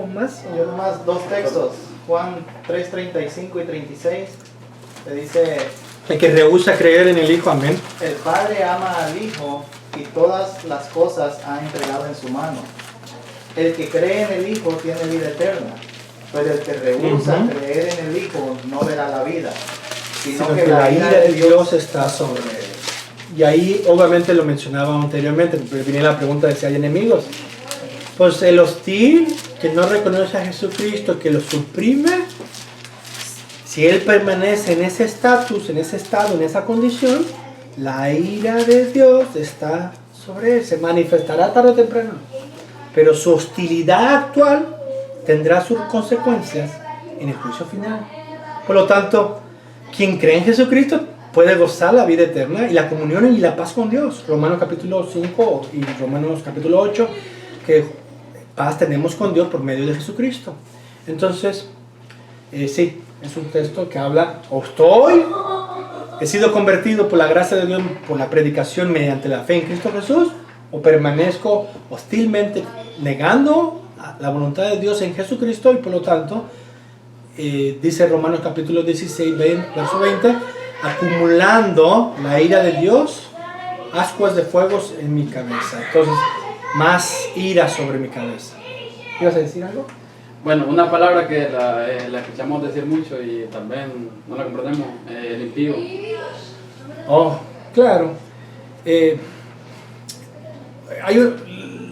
más? Yo nomás 2 textos, Juan 3:35 y 36. Le dice, El que rehúsa creer en el Hijo, amén. el Padre ama al Hijo y todas las cosas ha entregado en su mano. El que cree en el Hijo tiene vida eterna, pero el que rehúsa creer en el Hijo no verá la vida, sino que la ira de Dios está sobre él. Y ahí obviamente lo mencionaba anteriormente, pero venía la pregunta de si hay enemigos. Pues el hostil que no reconoce a Jesucristo, que lo suprime, si él permanece en ese estatus, en ese estado, en esa condición, la ira de Dios está sobre él, se manifestará tarde o temprano. Pero su hostilidad actual tendrá sus consecuencias en el juicio final. Por lo tanto, quien cree en Jesucristo puede gozar la vida eterna y la comunión y la paz con Dios. Romanos capítulo 5 y Romanos capítulo 8, que paz tenemos con Dios por medio de Jesucristo. Entonces, sí, es un texto que habla, he sido convertido por la gracia de Dios, por la predicación mediante la fe en Cristo Jesús, o permanezco hostilmente negando la voluntad de Dios en Jesucristo y por lo tanto, dice Romanos capítulo 16, verso 20, acumulando la ira de Dios, ascuas de fuegos en mi cabeza. Entonces, más ira sobre mi cabeza. ¿Ibas a decir algo? Bueno, una palabra que la escuchamos decir mucho y también no la comprendemos, el impío. Oh, claro.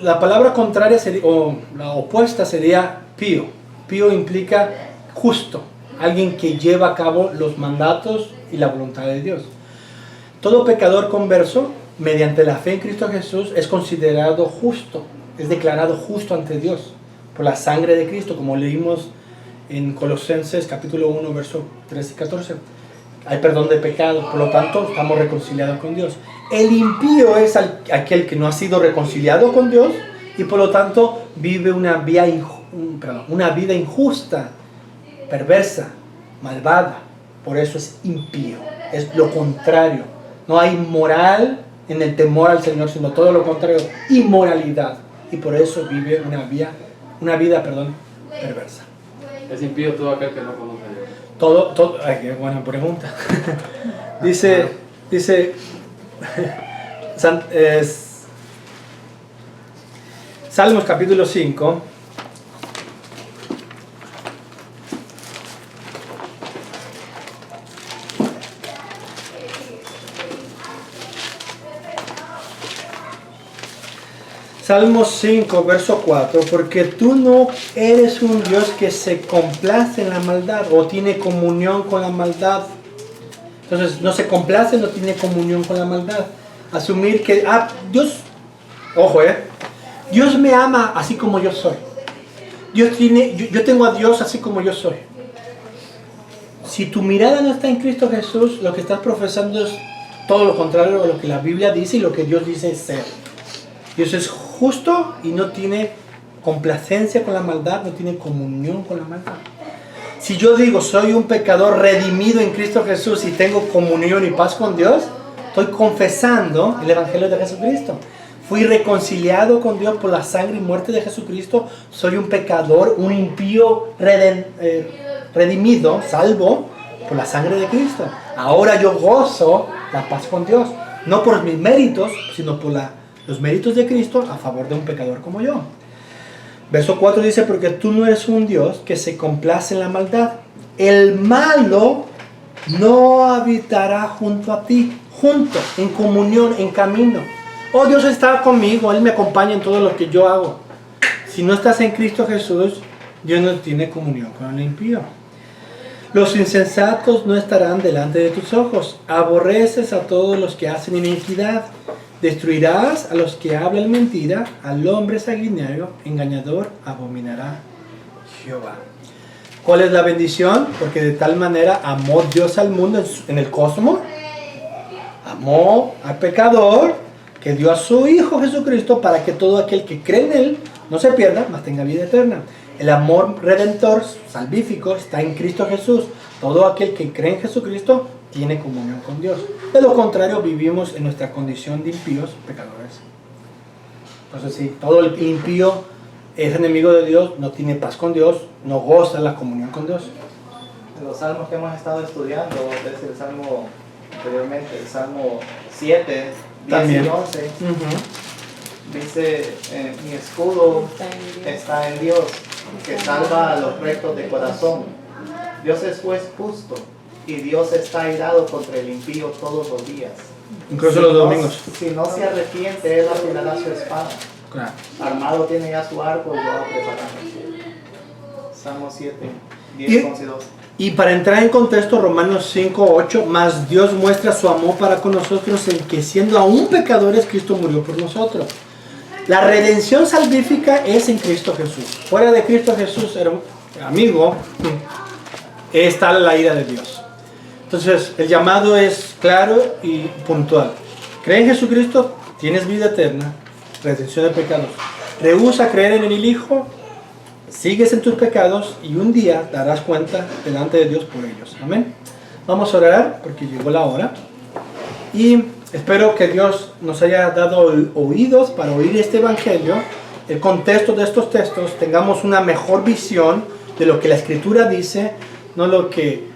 La palabra contraria sería, o la opuesta sería pío. Pío implica justo, alguien que lleva a cabo los mandatos y la voluntad de Dios. Todo pecador converso, mediante la fe en Cristo Jesús, es considerado justo, es declarado justo ante Dios por la sangre de Cristo, como leímos en Colosenses capítulo 1, versos 13 y 14. Hay perdón de pecados, por lo tanto estamos reconciliados con Dios. El impío es aquel que no ha sido reconciliado con Dios y por lo tanto vive una vida injusta, perversa, malvada. Por eso es impío, es lo contrario. No hay moral en el temor al Señor, sino todo lo contrario, inmoralidad. Y por eso vive una vida perversa. Es impío todo aquel que no conoce a Dios. Ay, qué buena pregunta. dice Salmos capítulo 5. Salmos 5, verso 4, porque tú no eres un Dios que se complace en la maldad o tiene comunión con la maldad. Entonces, no se complace, no tiene comunión con la maldad. Asumir que, Dios, ojo, Dios me ama así como yo soy. Yo tengo a Dios así como yo soy. Si tu mirada no está en Cristo Jesús, lo que estás profesando es todo lo contrario de lo que la Biblia dice y lo que Dios dice ser. Dios es justo y no tiene complacencia con la maldad, no tiene comunión con la maldad. Si yo digo soy un pecador redimido en Cristo Jesús y tengo comunión y paz con Dios, estoy confesando el Evangelio de Jesucristo. Fui reconciliado con Dios por la sangre y muerte de Jesucristo. Soy un pecador, un impío redimido, salvo por la sangre de Cristo. Ahora yo gozo la paz con Dios, no por mis méritos, sino por los méritos de Cristo a favor de un pecador como yo. Verso 4 dice, porque tú no eres un Dios que se complace en la maldad. El malo no habitará junto a ti, junto, en comunión, en camino. Oh, Dios está conmigo, Él me acompaña en todo lo que yo hago. Si no estás en Cristo Jesús, Dios no tiene comunión con el impío. Los insensatos no estarán delante de tus ojos. Aborreces a todos los que hacen iniquidad. Destruirás a los que hablan mentira, al hombre sanguinario, engañador, abominará Jehová. ¿Cuál es la bendición? Porque de tal manera amó Dios al mundo en el cosmos, amó al pecador, que dio a su Hijo Jesucristo para que todo aquel que cree en Él no se pierda, mas tenga vida eterna. El amor redentor, salvífico, está en Cristo Jesús. Todo aquel que cree en Jesucristo tiene comunión con Dios. De lo contrario, vivimos en nuestra condición de impíos, pecadores. Entonces, si todo el impío es enemigo de Dios, no tiene paz con Dios, no goza la comunión con Dios. Los salmos que hemos estado estudiando, desde el salmo anteriormente, el salmo 7, 10 También. y 11, Ujú. dice, mi escudo está en Dios, que salva a los rectos de corazón. Dios es juez justo y Dios está airado contra el impío todos los días. Incluso los domingos. Si no se arrepiente, Él afilará su espada. Claro. Armado tiene ya su arco y lo va preparando. Salmo 7, 10, Y- 11 y 12. Y para entrar en contexto, Romanos 5, 8, más Dios muestra su amor para con nosotros en que siendo aún pecadores, Cristo murió por nosotros. La redención salvífica es en Cristo Jesús. Fuera de Cristo Jesús, amigo, está la ira de Dios. Entonces, el llamado es claro y puntual. Cree en Jesucristo, tienes vida eterna, redención de pecados. Rehúsa creer en el Hijo, sigues en tus pecados y un día darás cuenta delante de Dios por ellos. Amén. Vamos a orar porque llegó la hora. Y espero que Dios nos haya dado oídos para oír este evangelio, el contexto de estos textos, tengamos una mejor visión de lo que la Escritura dice, no lo que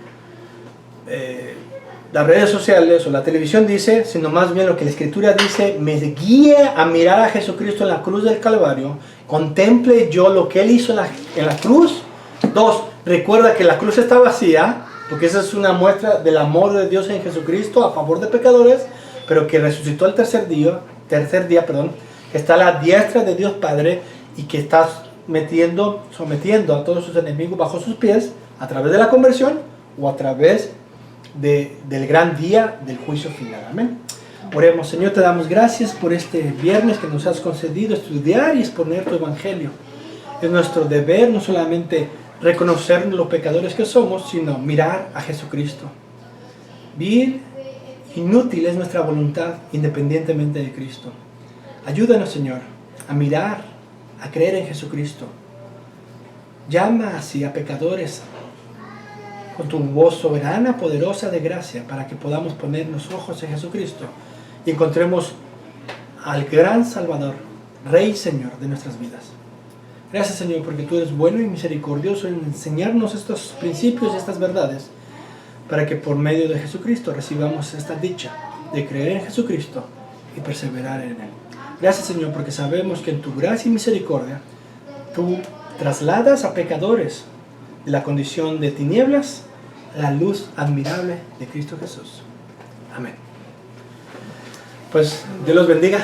las redes sociales o la televisión dice, sino más bien lo que la Escritura dice, me guía a mirar a Jesucristo en la cruz del Calvario, contemple yo lo que Él hizo en la cruz. 2, recuerda que la cruz está vacía, porque esa es una muestra del amor de Dios en Jesucristo a favor de pecadores, pero que resucitó el tercer día, que está a la diestra de Dios Padre y que está sometiendo a todos sus enemigos bajo sus pies a través de la conversión o a través del gran día del juicio final. Amén. Oremos. Señor, te damos gracias por este viernes que nos has concedido estudiar y exponer tu evangelio. Es nuestro deber no solamente reconocer los pecadores que somos, sino mirar a Jesucristo. Vil, inútil es nuestra voluntad independientemente de Cristo. Ayúdanos, Señor, a mirar, a creer en Jesucristo. Llama así a pecadores con tu voz soberana, poderosa de gracia, para que podamos poner los ojos en Jesucristo y encontremos al gran Salvador, Rey y Señor de nuestras vidas. Gracias, Señor, porque tú eres bueno y misericordioso en enseñarnos estos principios y estas verdades, para que por medio de Jesucristo recibamos esta dicha de creer en Jesucristo y perseverar en Él. Gracias, Señor, porque sabemos que en tu gracia y misericordia tú trasladas a pecadores de la condición de tinieblas a la luz admirable de Cristo Jesús. Amén. Pues Dios los bendiga.